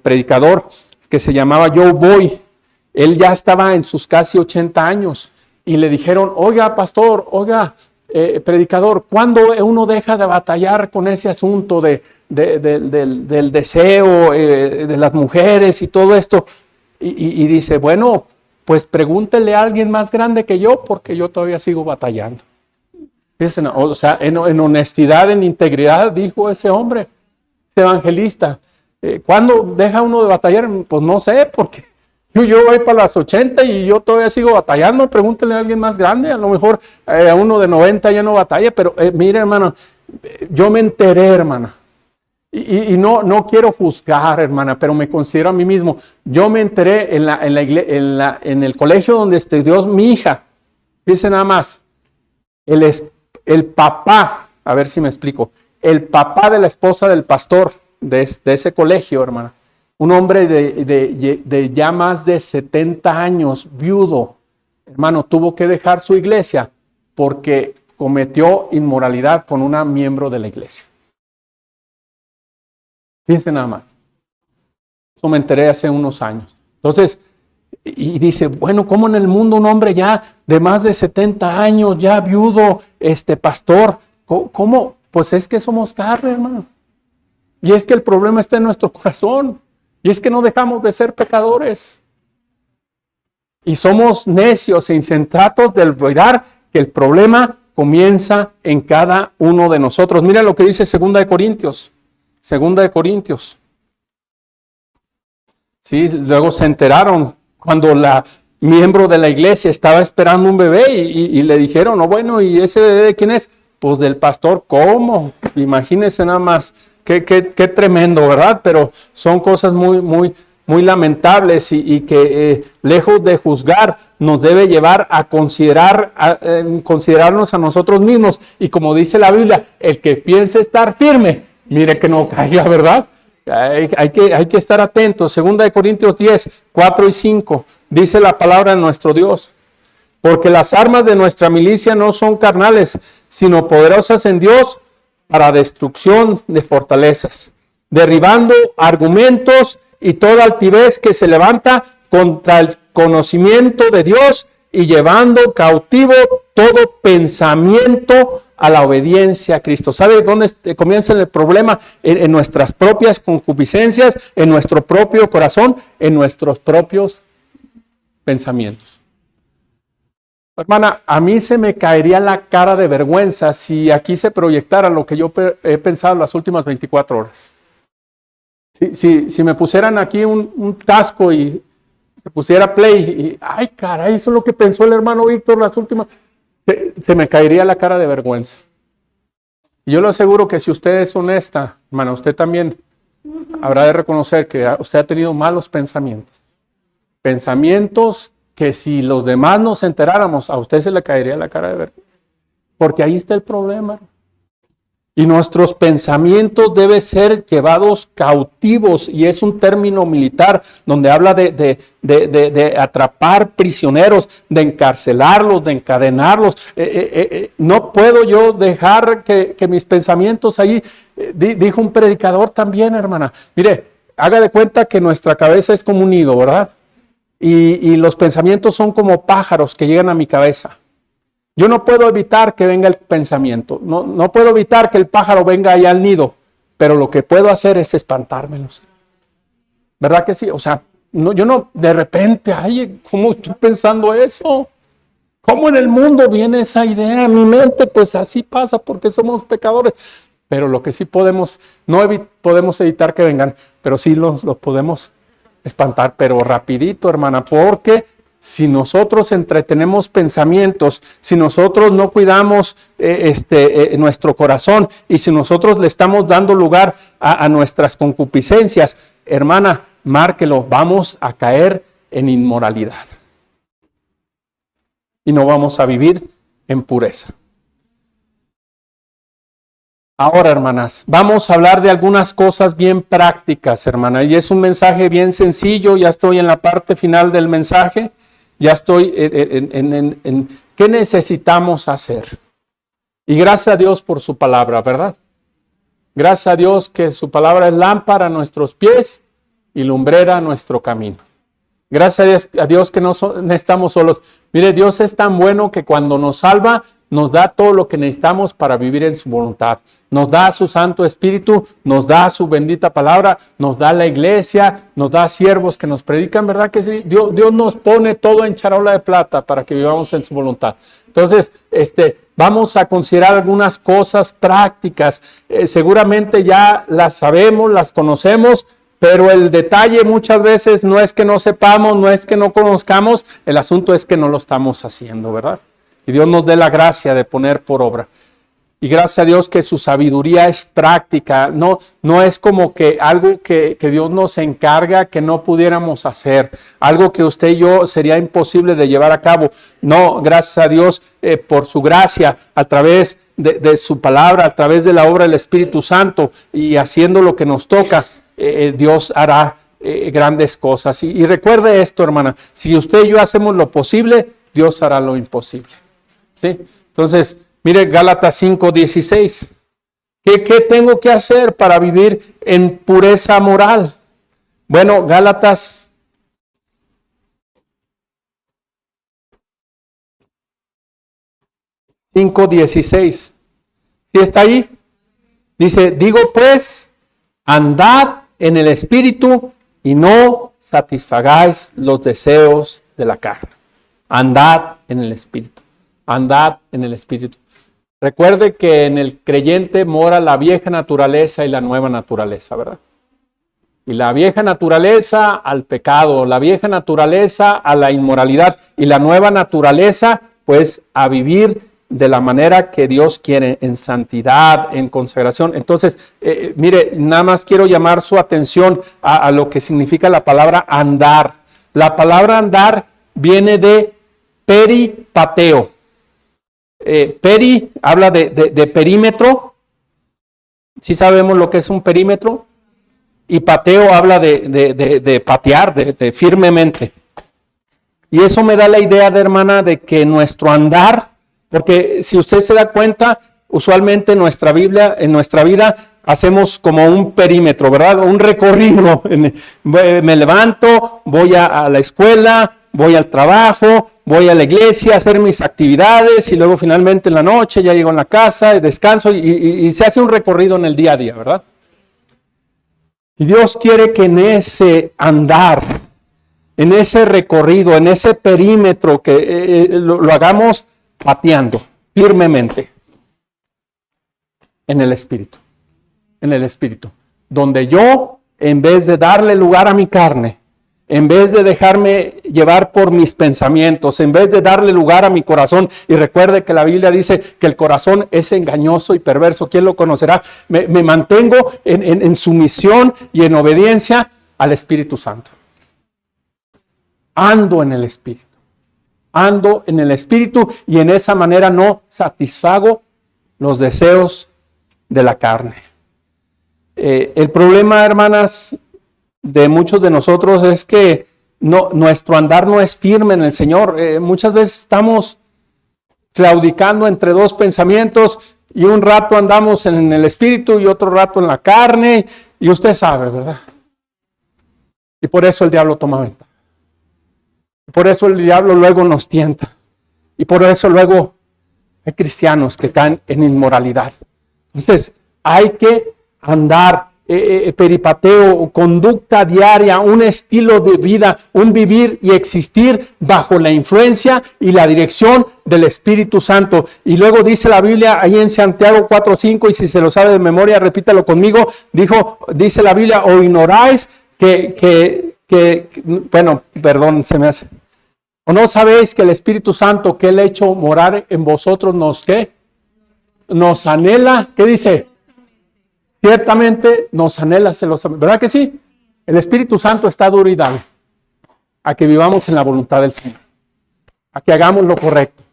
predicador que se llamaba Joe Boy. Él ya estaba en sus casi 80 años y le dijeron, oiga, pastor, oiga, predicador, ¿cuándo uno deja de batallar con ese asunto del deseo de las mujeres y todo esto? Y dice, bueno, pues pregúntele a alguien más grande que yo, porque yo todavía sigo batallando. Dicen, o sea, en honestidad, en integridad, dijo ese hombre, ese evangelista. ¿Cuándo deja uno de batallar? Pues no sé, porque yo voy para las 80 y yo todavía sigo batallando. Pregúntele a alguien más grande, a lo mejor a uno de 90 ya no batalla, pero mire, hermano, yo me enteré, hermana, y no quiero juzgar, hermana, pero me considero a mí mismo. Yo me enteré en el colegio donde estudió mi hija. Dice nada más, el papá, a ver si me explico, el papá de la esposa del pastor de ese colegio, hermana, un hombre de ya más de 70 años, viudo, hermano, tuvo que dejar su iglesia porque cometió inmoralidad con una miembro de la iglesia. Fíjense nada más. Eso me enteré hace unos años. Entonces, y dice, bueno, ¿cómo en el mundo un hombre ya de más de 70 años, ya viudo, pastor, cómo? Pues es que somos carne, hermano. Y es que el problema está en nuestro corazón. Y es que no dejamos de ser pecadores. Y somos necios e insensatos de olvidar que el problema comienza en cada uno de nosotros. Mira lo que dice 2 de Corintios. 2 de Corintios. Sí, luego se enteraron cuando la miembro de la iglesia estaba esperando un bebé y le dijeron, no, bueno, ¿y ese bebé de quién es? Pues del pastor. ¿Cómo? Imagínense nada más. Qué tremendo, ¿verdad? Pero son cosas muy lamentables y que lejos de juzgar nos debe llevar a considerarnos a nosotros mismos. Y como dice la Biblia, el que piense estar firme, mire que no caiga, ¿verdad? Hay que estar atentos. 2 de Corintios 10, 4 y 5, dice la palabra de nuestro Dios. Porque las armas de nuestra milicia no son carnales, sino poderosas en Dios para destrucción de fortalezas, derribando argumentos y toda altivez que se levanta contra el conocimiento de Dios y llevando cautivo todo pensamiento a la obediencia a Cristo. ¿Sabe dónde comienza el problema? En nuestras propias concupiscencias, en nuestro propio corazón, en nuestros propios pensamientos. Hermana, a mí se me caería la cara de vergüenza si aquí se proyectara lo que yo he pensado las últimas 24 horas. Si me pusieran aquí un casco y se pusiera play y, ay caray, eso es lo que pensó el hermano Víctor las últimas, se me caería la cara de vergüenza. Y yo le aseguro que si usted es honesta, hermana, usted también habrá de reconocer que usted ha tenido malos pensamientos. Pensamientos que si los demás nos enteráramos, a usted se le caería la cara de vergüenza. Porque ahí está el problema. Y nuestros pensamientos deben ser llevados cautivos, y es un término militar donde habla de atrapar prisioneros, de encarcelarlos, de encadenarlos. No puedo yo dejar que mis pensamientos allí, dijo un predicador también, hermana. Mire, haga de cuenta que nuestra cabeza es como un nido, ¿verdad? Y los pensamientos son como pájaros que llegan a mi cabeza. Yo no puedo evitar que venga el pensamiento, no puedo evitar que el pájaro venga allá al nido, pero lo que puedo hacer es espantármelos. ¿Verdad que sí? O sea, yo no de repente, ay, ¿cómo estoy pensando eso? ¿Cómo en el mundo viene esa idea a mi mente? Pues así pasa porque somos pecadores. Pero lo que sí podemos, podemos evitar que vengan, pero sí los podemos espantar, pero rapidito, hermana, porque si nosotros entretenemos pensamientos, si nosotros no cuidamos nuestro corazón y si nosotros le estamos dando lugar a nuestras concupiscencias, hermana, márquelo, vamos a caer en inmoralidad. Y no vamos a vivir en pureza. Ahora, hermanas, vamos a hablar de algunas cosas bien prácticas, hermana. Y es un mensaje bien sencillo, ya estoy en la parte final del mensaje. Ya estoy en qué necesitamos hacer. Y gracias a Dios por su palabra, ¿verdad? Gracias a Dios que su palabra es lámpara a nuestros pies y lumbrera a nuestro camino. Gracias a Dios que no estamos solos. Mire, Dios es tan bueno que cuando nos salva, nos da todo lo que necesitamos para vivir en su voluntad. Nos da su Santo Espíritu, nos da su bendita palabra, nos da la iglesia, nos da siervos que nos predican, ¿verdad que sí? Dios nos pone todo en charola de plata para que vivamos en su voluntad. Entonces, vamos a considerar algunas cosas prácticas. Seguramente ya las sabemos, las conocemos, pero el detalle muchas veces no es que no sepamos, no es que no conozcamos, el asunto es que no lo estamos haciendo, ¿verdad? Y Dios nos dé la gracia de poner por obra. Y gracias a Dios que su sabiduría es práctica, no es como que algo que Dios nos encarga que no pudiéramos hacer, algo que usted y yo sería imposible de llevar a cabo. No, gracias a Dios por su gracia, a través de su palabra, a través de la obra del Espíritu Santo y haciendo lo que nos toca, Dios hará grandes cosas. Y recuerde esto, hermana, si usted y yo hacemos lo posible, Dios hará lo imposible. ¿Sí? Entonces, mire Gálatas 5:16. ¿Qué tengo que hacer para vivir en pureza moral? Bueno, Gálatas 5:16. ¿Sí está ahí? Dice, digo pues, andad en el Espíritu y no satisfagáis los deseos de la carne. Andad en el Espíritu. Andad en el Espíritu. Recuerde que en el creyente mora la vieja naturaleza y la nueva naturaleza, ¿verdad? Y la vieja naturaleza al pecado, la vieja naturaleza a la inmoralidad y la nueva naturaleza pues a vivir de la manera que Dios quiere, en santidad, en consagración. Entonces, mire, nada más quiero llamar su atención a lo que significa la palabra andar. La palabra andar viene de peripateo. Peri habla de perímetro. ¿Sí sabemos lo que es un perímetro? Y pateo habla de patear, de firmemente. Y eso me da la idea, hermana, de que nuestro andar, porque si usted se da cuenta, usualmente en nuestra vida, hacemos como un perímetro, ¿verdad? Un recorrido. Me levanto, voy a la escuela, voy al trabajo, voy a la iglesia a hacer mis actividades y luego finalmente en la noche ya llego a la casa, descanso y se hace un recorrido en el día a día, ¿verdad? Y Dios quiere que en ese andar, en ese recorrido, en ese perímetro, que lo hagamos pateando firmemente en el Espíritu. En el Espíritu. Donde yo, en vez de darle lugar a mi carne, en vez de dejarme llevar por mis pensamientos, en vez de darle lugar a mi corazón, y recuerde que la Biblia dice que el corazón es engañoso y perverso, ¿quién lo conocerá? Me mantengo en sumisión y en obediencia al Espíritu Santo. Ando en el Espíritu. Ando en el Espíritu y en esa manera no satisfago los deseos de la carne. El problema, hermanas, de muchos de nosotros es que nuestro andar no es firme en el Señor. Muchas veces estamos claudicando entre dos pensamientos y un rato andamos en el Espíritu y otro rato en la carne, y usted sabe, ¿verdad? Y por eso el diablo toma ventaja. Por eso el diablo luego nos tienta. Y por eso luego hay cristianos que caen en inmoralidad. Entonces, hay que andar, peripateo, conducta diaria, un estilo de vida, un vivir y existir bajo la influencia y la dirección del Espíritu Santo. Y luego dice la Biblia ahí en Santiago 4:5, y si se lo sabe de memoria, repítalo conmigo. Dice la Biblia, o ignoráis bueno, perdón, se me hace. ¿O no sabéis que el Espíritu Santo que Él ha hecho morar en vosotros nos anhela? ¿Qué dice? Ciertamente nos anhela celosamente. ¿Verdad que sí? El Espíritu Santo está duro y dale a que vivamos en la voluntad del Señor, a que hagamos lo correcto,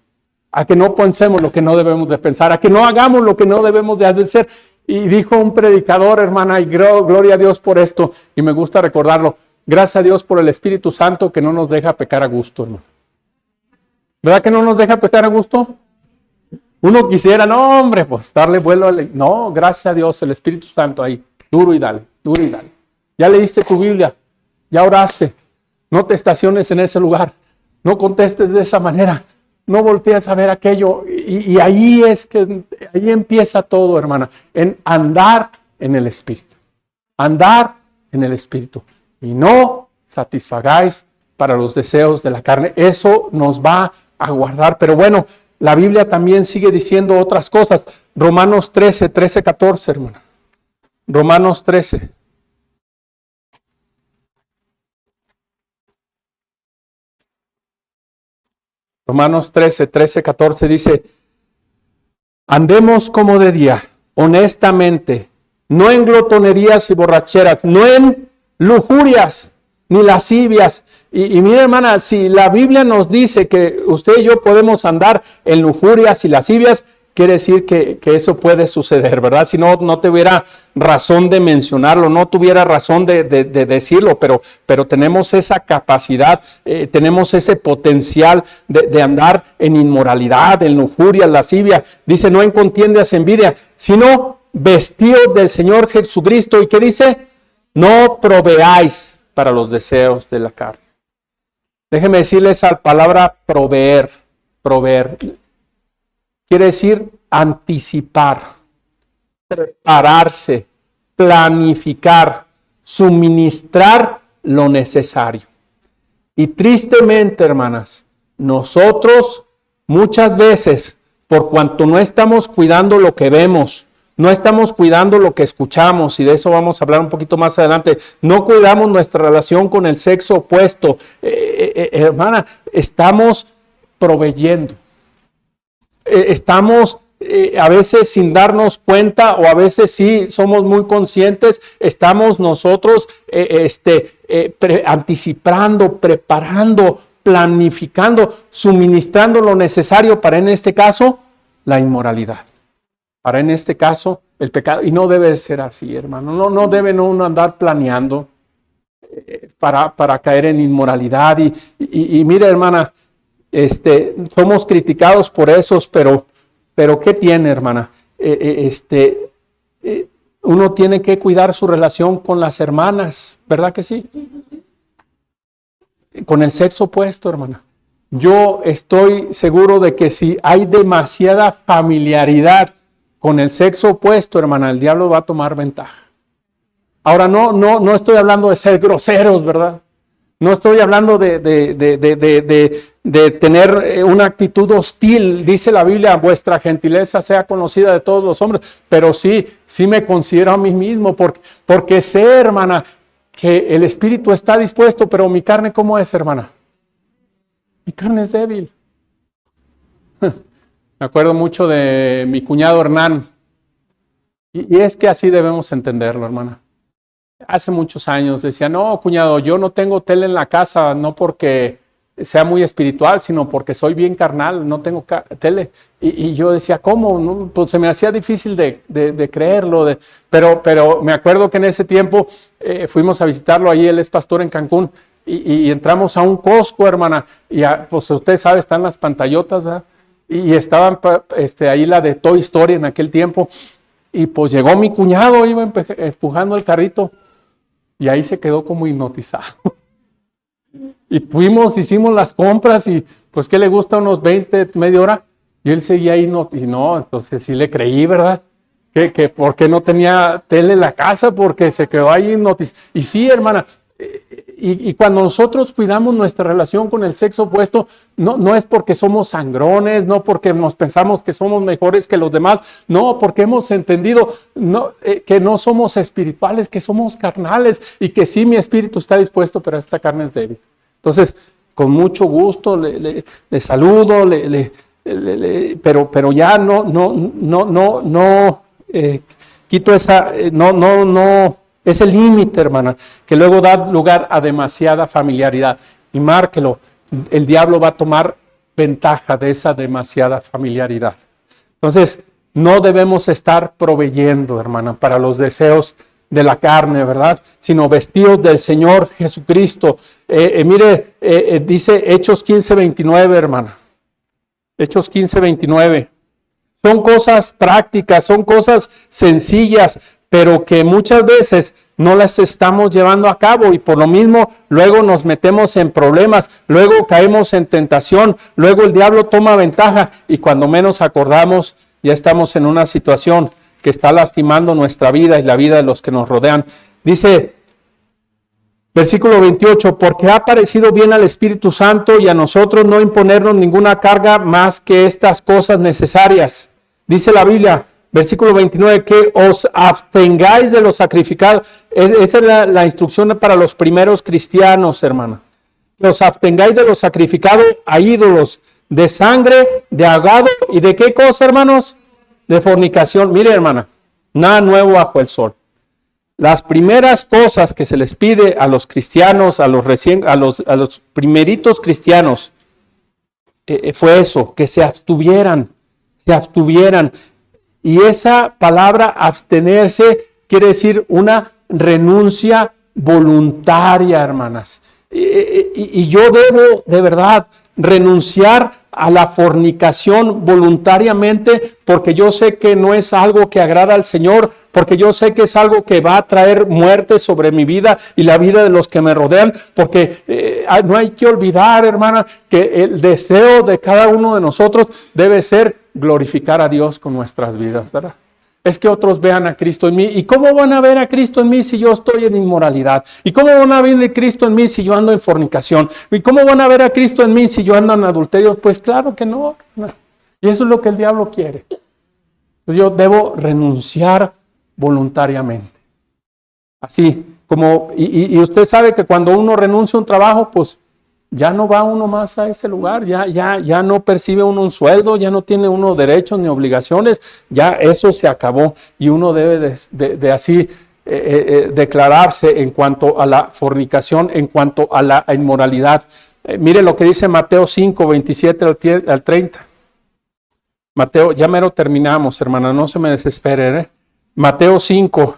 a que no pensemos lo que no debemos de pensar, a que no hagamos lo que no debemos de hacer. Y dijo un predicador, hermana, y gloria a Dios por esto, y me gusta recordarlo. Gracias a Dios por el Espíritu Santo que no nos deja pecar a gusto, hermano. ¿Verdad que no nos deja pecar a gusto? Uno quisiera, no hombre, pues darle vuelo No, gracias a Dios, el Espíritu Santo ahí, duro y dale, duro y dale. Ya leíste tu Biblia, ya oraste, no te estaciones en ese lugar, no contestes de esa manera, no voltees a ver aquello. Y ahí empieza todo, hermana, en andar en el Espíritu. Andar en el Espíritu. Y no satisfagáis para los deseos de la carne. Eso nos va a guardar. Pero bueno, la Biblia también sigue diciendo otras cosas. Romanos 13:14, hermana. Romanos 13. Romanos 13:14 dice, andemos como de día, honestamente, no en glotonerías y borracheras, no en lujurias ni lascivias. Y mira, hermana, si la Biblia nos dice que usted y yo podemos andar en lujurias y lascivias, quiere decir que eso puede suceder, ¿verdad? Si no, no tuviera razón de mencionarlo, no tuviera razón de decirlo, pero tenemos esa capacidad, tenemos ese potencial de andar en inmoralidad, en lujuria, lascivia. Dice, no en contiendas, envidia, sino vestidos del Señor Jesucristo. ¿Y qué dice? No proveáis para los deseos de la carne. Déjeme decirles la palabra proveer. Quiere decir anticipar, prepararse, planificar, suministrar lo necesario. Y tristemente, hermanas, nosotros muchas veces, por cuanto no estamos cuidando lo que vemos, no estamos cuidando lo que escuchamos, y de eso vamos a hablar un poquito más adelante, no cuidamos nuestra relación con el sexo opuesto, hermana, estamos proveyendo. Estamos a veces sin darnos cuenta, o a veces sí somos muy conscientes, estamos nosotros anticipando, preparando, planificando, suministrando lo necesario para, en este caso, la inmoralidad. Para, en este caso, el pecado. Y no debe ser así, hermano. No debe uno andar planeando. para caer en inmoralidad. Y mire, hermana, somos criticados por esos, pero ¿qué tiene, hermana? Uno tiene que cuidar su relación con las hermanas, ¿verdad que sí? Con el sexo opuesto, hermana. Yo estoy seguro de que si hay demasiada familiaridad con el sexo opuesto, hermana, el diablo va a tomar ventaja. Ahora, no estoy hablando de ser groseros, ¿verdad? No estoy hablando de tener una actitud hostil. Dice la Biblia, vuestra gentileza sea conocida de todos los hombres. Pero sí me considero a mí mismo, porque sé, hermana, que el espíritu está dispuesto, pero mi carne, ¿cómo es, hermana? Mi carne es débil. Me acuerdo mucho de mi cuñado Hernán. Y es que así debemos entenderlo, hermana. Hace muchos años decía, no, cuñado, yo no tengo tele en la casa, no porque sea muy espiritual, sino porque soy bien carnal, no tengo tele. Y yo decía, ¿cómo? No, pues se me hacía difícil de creerlo. Pero me acuerdo que en ese tiempo fuimos a visitarlo, ahí él es pastor en Cancún, y entramos a un Costco, hermana, y pues usted sabe, están las pantallotas, ¿verdad? Y estaban ahí la de Toy Story en aquel tiempo, y pues llegó mi cuñado, iba empujando el carrito, y ahí se quedó como hipnotizado. Y hicimos las compras y pues ¿qué le gusta? Unos 20, media hora. Y él seguía ahí, entonces sí le creí, ¿verdad? Que porque no tenía tele en la casa, porque se quedó ahí hipnotizado. Y sí, hermana, y cuando nosotros cuidamos nuestra relación con el sexo opuesto, no es porque somos sangrones, no porque nos pensamos que somos mejores que los demás, no, porque hemos entendido que no somos espirituales, que somos carnales y que sí mi espíritu está dispuesto, pero esta carne es débil. Entonces, con mucho gusto le saludo, pero ya quito ese límite, hermana, que luego da lugar a demasiada familiaridad. Y márquelo, el diablo va a tomar ventaja de esa demasiada familiaridad. Entonces, no debemos estar proveyendo, hermana, para los deseos de la carne, ¿verdad? Sino vestidos del Señor Jesucristo. Dice Hechos 15:29, hermana. Hechos 15:29. Son cosas prácticas, son cosas sencillas, pero que muchas veces no las estamos llevando a cabo y por lo mismo luego nos metemos en problemas, luego caemos en tentación, luego el diablo toma ventaja y cuando menos acordamos ya estamos en una situación que está lastimando nuestra vida y la vida de los que nos rodean. Dice, versículo 28, porque ha parecido bien al Espíritu Santo y a nosotros no imponernos ninguna carga más que estas cosas necesarias. Dice la Biblia, versículo 29, que os abstengáis de lo sacrificado. Esa es la instrucción para los primeros cristianos, hermana. Que os abstengáis de lo sacrificado a ídolos, de sangre, de ahogado y de qué cosa, hermanos? De fornicación. Mire, hermana, nada nuevo bajo el sol. Las primeras cosas que se les pide a los cristianos, a los primeritos cristianos, fue eso, que se abstuvieran. Y esa palabra abstenerse quiere decir una renuncia voluntaria, hermanas. Y yo debo de verdad renunciar a la fornicación voluntariamente porque yo sé que no es algo que agrada al Señor, porque yo sé que es algo que va a traer muerte sobre mi vida y la vida de los que me rodean, porque no hay que olvidar, hermana, que el deseo de cada uno de nosotros debe ser glorificar a Dios con nuestras vidas, ¿verdad? Es que otros vean a Cristo en mí. ¿Y cómo van a ver a Cristo en mí si yo estoy en inmoralidad? ¿Y cómo van a ver a Cristo en mí si yo ando en fornicación? ¿Y cómo van a ver a Cristo en mí si yo ando en adulterio? Pues claro que no. Y eso es lo que el diablo quiere. Yo debo renunciar voluntariamente. Así como, y usted sabe que cuando uno renuncia a un trabajo, pues ya no va uno más a ese lugar, ya no percibe uno un sueldo, ya no tiene uno derechos ni obligaciones, ya eso se acabó y uno debe de así declararse en cuanto a la fornicación, en cuanto a la inmoralidad. Mire lo que dice Mateo 5, 27 al 30. Mateo, ya mero terminamos, hermana, no se me desesperen, Mateo 5.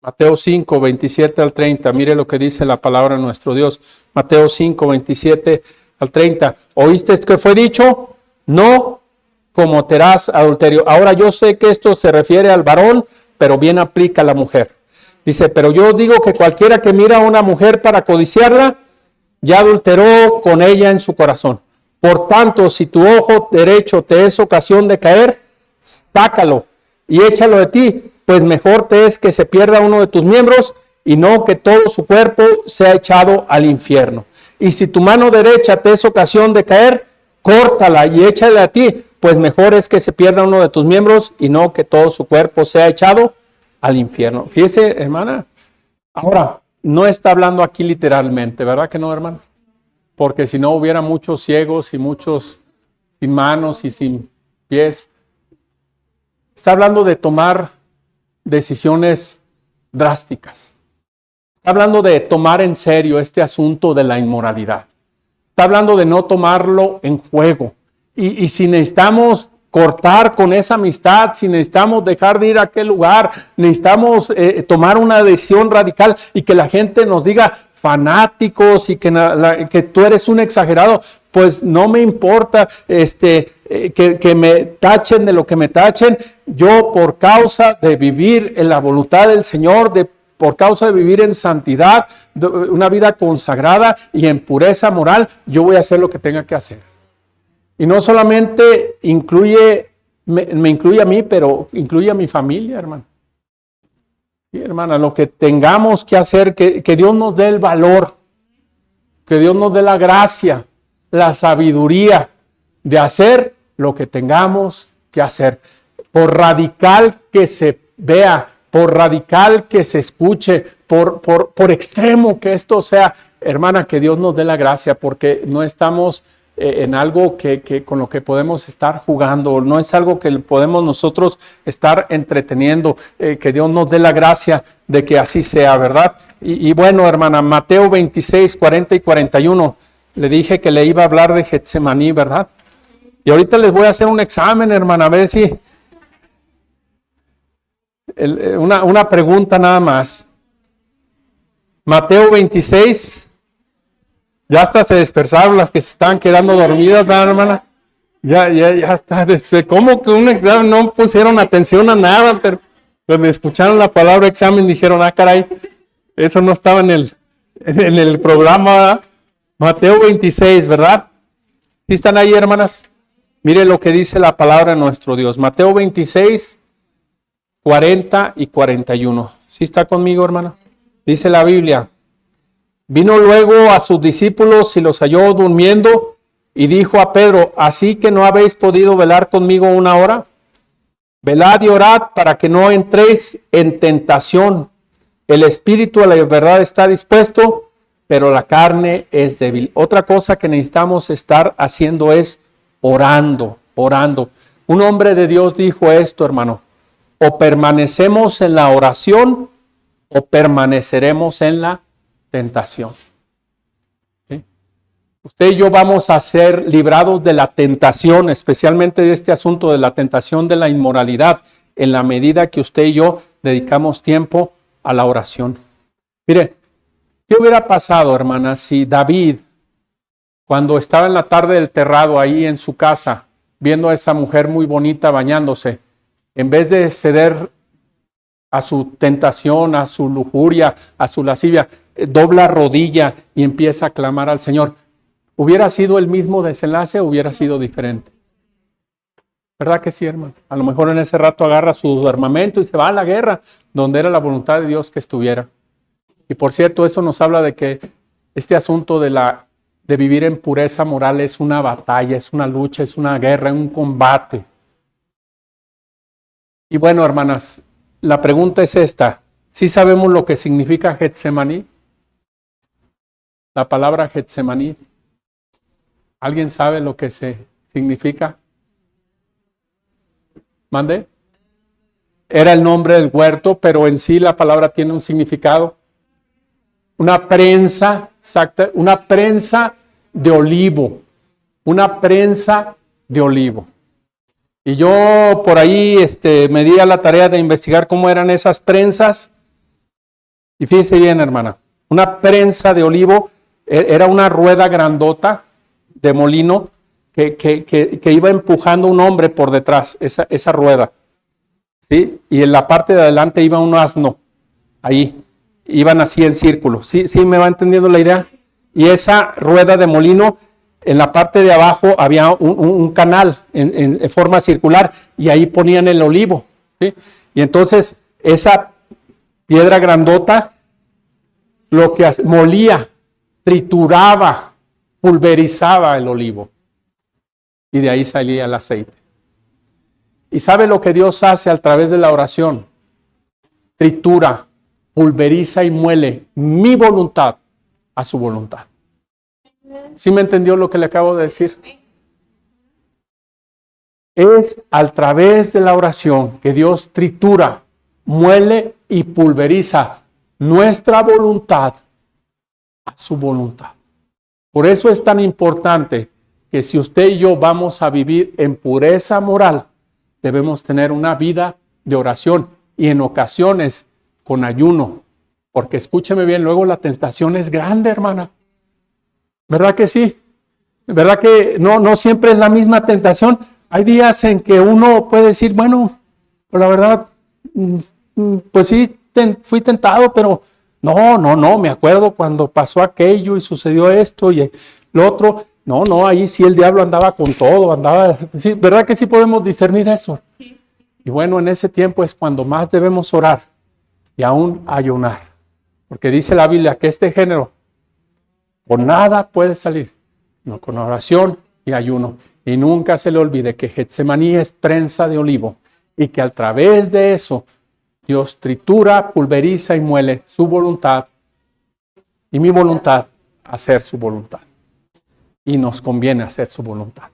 Mateo 5, 27 al 30. Mire lo que dice la palabra de nuestro Dios. Mateo 5, 27 al 30. ¿Oíste que fue dicho? No cometerás adulterio. Ahora yo sé que esto se refiere al varón, pero bien aplica a la mujer. Dice, pero yo digo que cualquiera que mira a una mujer para codiciarla, ya adulteró con ella en su corazón. Por tanto, si tu ojo derecho te es ocasión de caer, sácalo y échalo de ti, pues mejor te es que se pierda uno de tus miembros y no que todo su cuerpo sea echado al infierno. Y si tu mano derecha te es ocasión de caer, córtala y échale a ti, pues mejor es que se pierda uno de tus miembros y no que todo su cuerpo sea echado al infierno. Fíjese, hermana, ahora, no está hablando aquí literalmente, ¿verdad que no, hermanos? Porque si no hubiera muchos ciegos y muchos sin manos y sin pies. Está hablando de tomar decisiones drásticas. Está hablando de tomar en serio este asunto de la inmoralidad. Está hablando de no tomarlo en juego. Y si necesitamos cortar con esa amistad, si necesitamos dejar de ir a aquel lugar, necesitamos tomar una decisión radical y que la gente nos diga fanáticos y que tú eres un exagerado, pues no me importa que me tachen de lo que me tachen. Yo, por causa de vivir en la voluntad del Señor, por causa de vivir en santidad, una vida consagrada y en pureza moral, yo voy a hacer lo que tenga que hacer. Y no solamente me incluye a mí, pero incluye a mi familia, hermano. Sí, hermana, lo que tengamos que hacer, que Dios nos dé el valor, que Dios nos dé la gracia, la sabiduría de hacer lo que tengamos que hacer. Por radical que se vea, por radical que se escuche, por extremo que esto sea, hermana, que Dios nos dé la gracia, porque no estamos en algo que con lo que podemos estar jugando, no es algo que podemos nosotros estar entreteniendo, que Dios nos dé la gracia de que así sea, ¿verdad? Y bueno, hermana, Mateo 26, 40 y 41, le dije que le iba a hablar de Getsemaní, ¿verdad? Y ahorita les voy a hacer un examen, hermana, a ver si una pregunta nada más. Mateo 26. Ya hasta se dispersaron las que se estaban quedando dormidas, ¿verdad, hermana? Ya está. ¿Cómo que un examen? No pusieron atención a nada, pero cuando escucharon la palabra examen dijeron, caray, eso no estaba en el programa, ¿verdad? Mateo 26, ¿verdad? ¿Sí están ahí, hermanas? Mire lo que dice la palabra de nuestro Dios. Mateo 26, 40 y 41. ¿Sí está conmigo, hermana? Dice la Biblia. Vino luego a sus discípulos y los halló durmiendo y dijo a Pedro, ¿así que no habéis podido velar conmigo una hora? Velad y orad para que no entréis en tentación. El espíritu a la verdad está dispuesto, pero la carne es débil. Otra cosa que necesitamos estar haciendo es orando. Un hombre de Dios dijo esto, hermano, o permanecemos en la oración o permaneceremos en la tentación. ¿Sí? Usted y yo vamos a ser librados de la tentación, especialmente de este asunto de la tentación de la inmoralidad, en la medida que usted y yo dedicamos tiempo a la oración. Mire, ¿qué hubiera pasado, hermana, si David, cuando estaba en la tarde del terrado ahí en su casa, viendo a esa mujer muy bonita bañándose, en vez de ceder a su tentación, a su lujuria, a su lascivia, dobla rodilla y empieza a clamar al Señor? ¿Hubiera sido el mismo desenlace o hubiera sido diferente? ¿Verdad que sí, hermano? A lo mejor en ese rato agarra su armamento y se va a la guerra, donde era la voluntad de Dios que estuviera. Y por cierto, eso nos habla de que este asunto de vivir en pureza moral es una batalla, es una lucha, es una guerra, un combate. Y bueno, hermanas, la pregunta es esta. ¿Sí sabemos lo que significa Getsemaní? La palabra Getsemaní. ¿Alguien sabe lo que significa? ¿Mande? Era el nombre del huerto, pero en sí la palabra tiene un significado. Una prensa, exacta, una prensa de olivo. Una prensa de olivo. Y yo por ahí me di a la tarea de investigar cómo eran esas prensas. Y fíjese bien, hermana, una prensa de olivo era una rueda grandota de molino que iba empujando un hombre por detrás, esa rueda. ¿Sí? Y en la parte de adelante iba un asno, ahí, iban así en círculo. ¿Sí me va entendiendo la idea? Y esa rueda de molino, en la parte de abajo había un canal en forma circular y ahí ponían el olivo. ¿Sí? Y entonces esa piedra grandota lo que molía, trituraba, pulverizaba el olivo. Y de ahí salía el aceite. ¿Y sabe lo que Dios hace a través de la oración? Tritura, pulveriza y muele mi voluntad a su voluntad. ¿Sí me entendió lo que le acabo de decir? Es a través de la oración que Dios tritura, muele y pulveriza nuestra voluntad a su voluntad. Por eso es tan importante que si usted y yo vamos a vivir en pureza moral, debemos tener una vida de oración y en ocasiones con ayuno. Porque escúcheme bien, luego la tentación es grande, hermana. ¿Verdad que sí? ¿Verdad que no siempre es la misma tentación? Hay días en que uno puede decir, bueno, pues la verdad, pues sí, fui tentado, pero no, me acuerdo cuando pasó aquello y sucedió esto y lo otro. No, ahí sí el diablo andaba con todo, sí, ¿verdad que sí podemos discernir eso? Sí. Y bueno, en ese tiempo es cuando más debemos orar y aún ayunar. Porque dice la Biblia que este género con nada puede salir, sino con oración y ayuno. Y nunca se le olvide que Getsemaní es prensa de olivo y que a través de eso Dios tritura, pulveriza y muele su voluntad y mi voluntad a hacer su voluntad. Y nos conviene hacer su voluntad.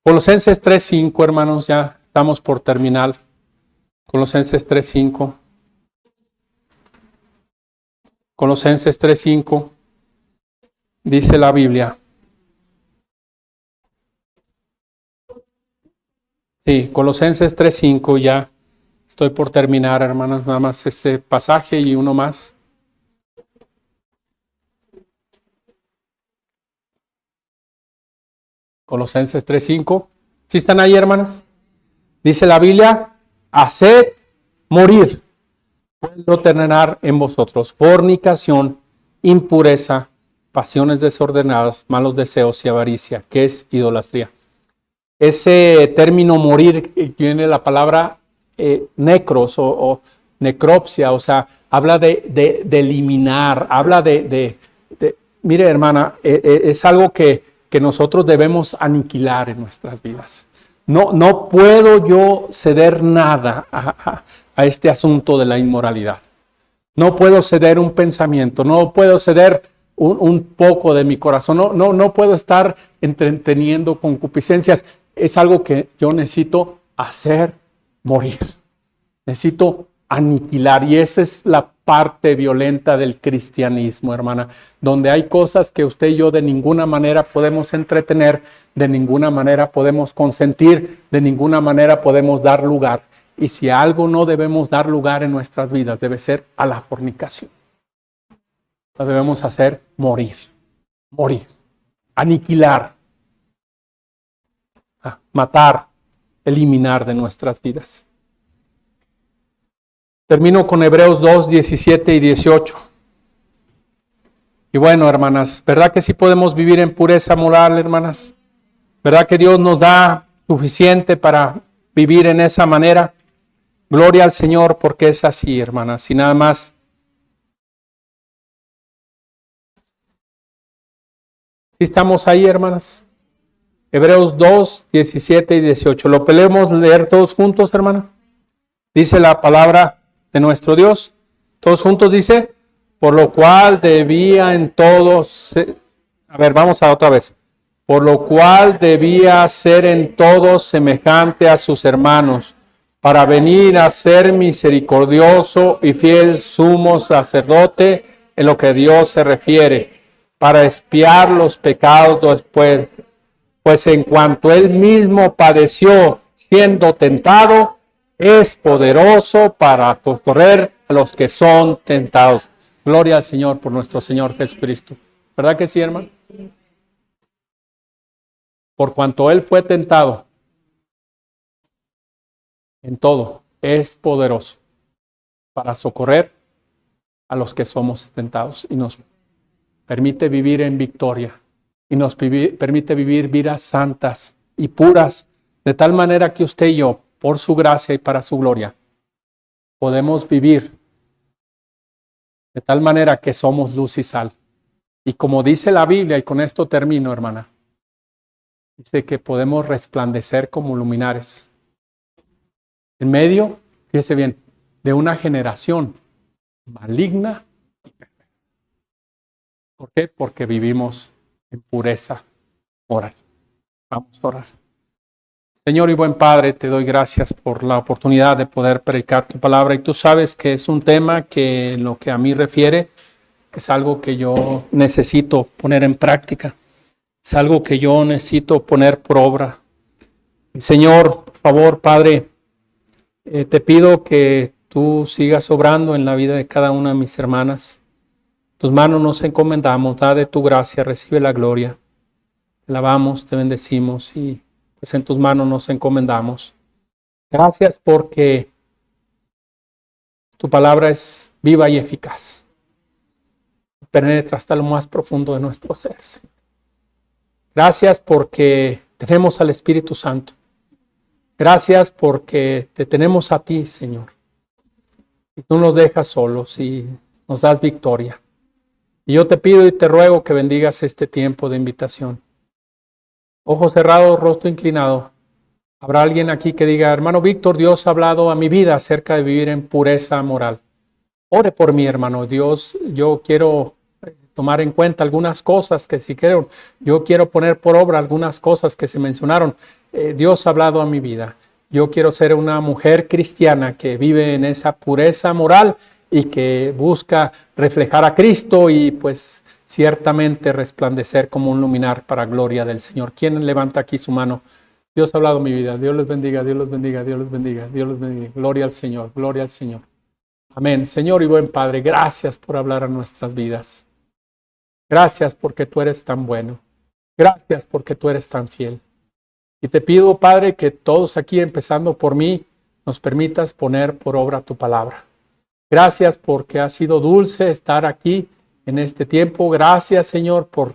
Colosenses 3:5, hermanos, ya estamos por terminar. Colosenses 3:5. Colosenses 3:5. Dice la Biblia. Sí, Colosenses 3:5 ya. Estoy por terminar, hermanos, nada más este pasaje y uno más. Colosenses 3:5. ¿Sí están ahí, hermanas? Dice la Biblia, haced morir, puedo terminar en vosotros fornicación, impureza, pasiones desordenadas, malos deseos y avaricia, que es idolatría. Ese término morir viene la palabra necros o necropsia, o sea, habla de eliminar, habla mire, hermana, es algo que nosotros debemos aniquilar en nuestras vidas. No puedo yo ceder nada a este asunto de la inmoralidad. No puedo ceder un pensamiento, no puedo ceder un poco de mi corazón, no puedo estar entreteniendo concupiscencias. Es algo que yo necesito hacer morir. Necesito aniquilar. Y esa es la parte violenta del cristianismo, hermana, donde hay cosas que usted y yo de ninguna manera podemos entretener, de ninguna manera podemos consentir, de ninguna manera podemos dar lugar. Y si a algo no debemos dar lugar en nuestras vidas, debe ser a la fornicación. La debemos hacer morir, aniquilar, matar, eliminar de nuestras vidas. Termino con Hebreos 2, 17 y 18. Y bueno, hermanas, ¿verdad que sí podemos vivir en pureza moral, hermanas? ¿Verdad que Dios nos da suficiente para vivir en esa manera? Gloria al Señor, porque es así, hermanas. Y nada más. ¿Sí estamos ahí, hermanas? Hebreos 2, 17 y 18. ¿Lo podemos leer todos juntos, hermana? Dice la palabra de nuestro Dios. Todos juntos dice, por lo cual debía en todos... A ver, vamos a otra vez. Por lo cual debía ser en todos semejante a sus hermanos, para venir a ser misericordioso y fiel sumo sacerdote en lo que Dios se refiere, para expiar los pecados después. Pues en cuanto él mismo padeció, siendo tentado, es poderoso para socorrer a los que son tentados. Gloria al Señor por nuestro Señor Jesucristo. ¿Verdad que sí, hermano? Por cuanto Él fue tentado en todo, es poderoso para socorrer a los que somos tentados y nos permite vivir en victoria y nos permite vivir vidas santas y puras, de tal manera que usted y yo, por su gracia y para su gloria, podemos vivir de tal manera que somos luz y sal. Y como dice la Biblia, y con esto termino, hermana, dice que podemos resplandecer como luminares en medio, fíjese bien, de una generación maligna y perversa. ¿Por qué? Porque vivimos en pureza moral. Vamos a orar. Señor y buen Padre, te doy gracias por la oportunidad de poder predicar tu palabra. Y tú sabes que es un tema que en lo que a mí refiere es algo que yo necesito poner en práctica. Es algo que yo necesito poner por obra. Señor, por favor, Padre, te pido que tú sigas obrando en la vida de cada una de mis hermanas. Tus manos nos encomendamos, da de tu gracia, recibe la gloria. Te alabamos, te bendecimos y pues en tus manos nos encomendamos. Gracias porque tu palabra es viva y eficaz. Penetra hasta lo más profundo de nuestro ser, Señor. Gracias porque tenemos al Espíritu Santo. Gracias porque te tenemos a ti, Señor. Y tú nos dejas solos y nos das victoria. Y yo te pido y te ruego que bendigas este tiempo de invitación. Ojos cerrados, rostro inclinado. Habrá alguien aquí que diga, hermano Víctor, Dios ha hablado a mi vida acerca de vivir en pureza moral. Ore por mí, hermano. Dios, yo quiero tomar en cuenta algunas cosas que si quiero, yo quiero poner por obra algunas cosas que se mencionaron. Dios ha hablado a mi vida. Yo quiero ser una mujer cristiana que vive en esa pureza moral y que busca reflejar a Cristo y pues ciertamente resplandecer como un luminar para gloria del Señor. ¿Quién levanta aquí su mano? Dios ha hablado a mi vida. Dios les bendiga, Dios los bendiga, Dios los bendiga, Dios los bendiga. Gloria al Señor, gloria al Señor. Amén. Señor y buen Padre, gracias por hablar a nuestras vidas. Gracias porque tú eres tan bueno. Gracias porque tú eres tan fiel. Y te pido, Padre, que todos aquí, empezando por mí, nos permitas poner por obra tu palabra. Gracias porque ha sido dulce estar aquí en este tiempo. Gracias, Señor, por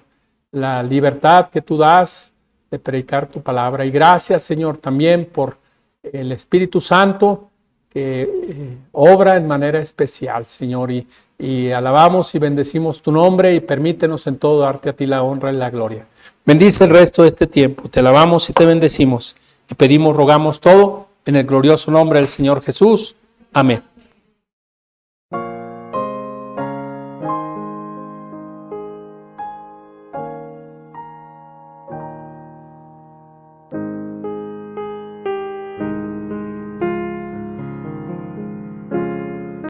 la libertad que tú das de predicar tu palabra. Y gracias, Señor, también por el Espíritu Santo que obra en manera especial, Señor. Y alabamos y bendecimos tu nombre y permítenos en todo darte a ti la honra y la gloria. Bendice el resto de este tiempo. Te alabamos y te bendecimos. Y pedimos, rogamos todo en el glorioso nombre del Señor Jesús. Amén.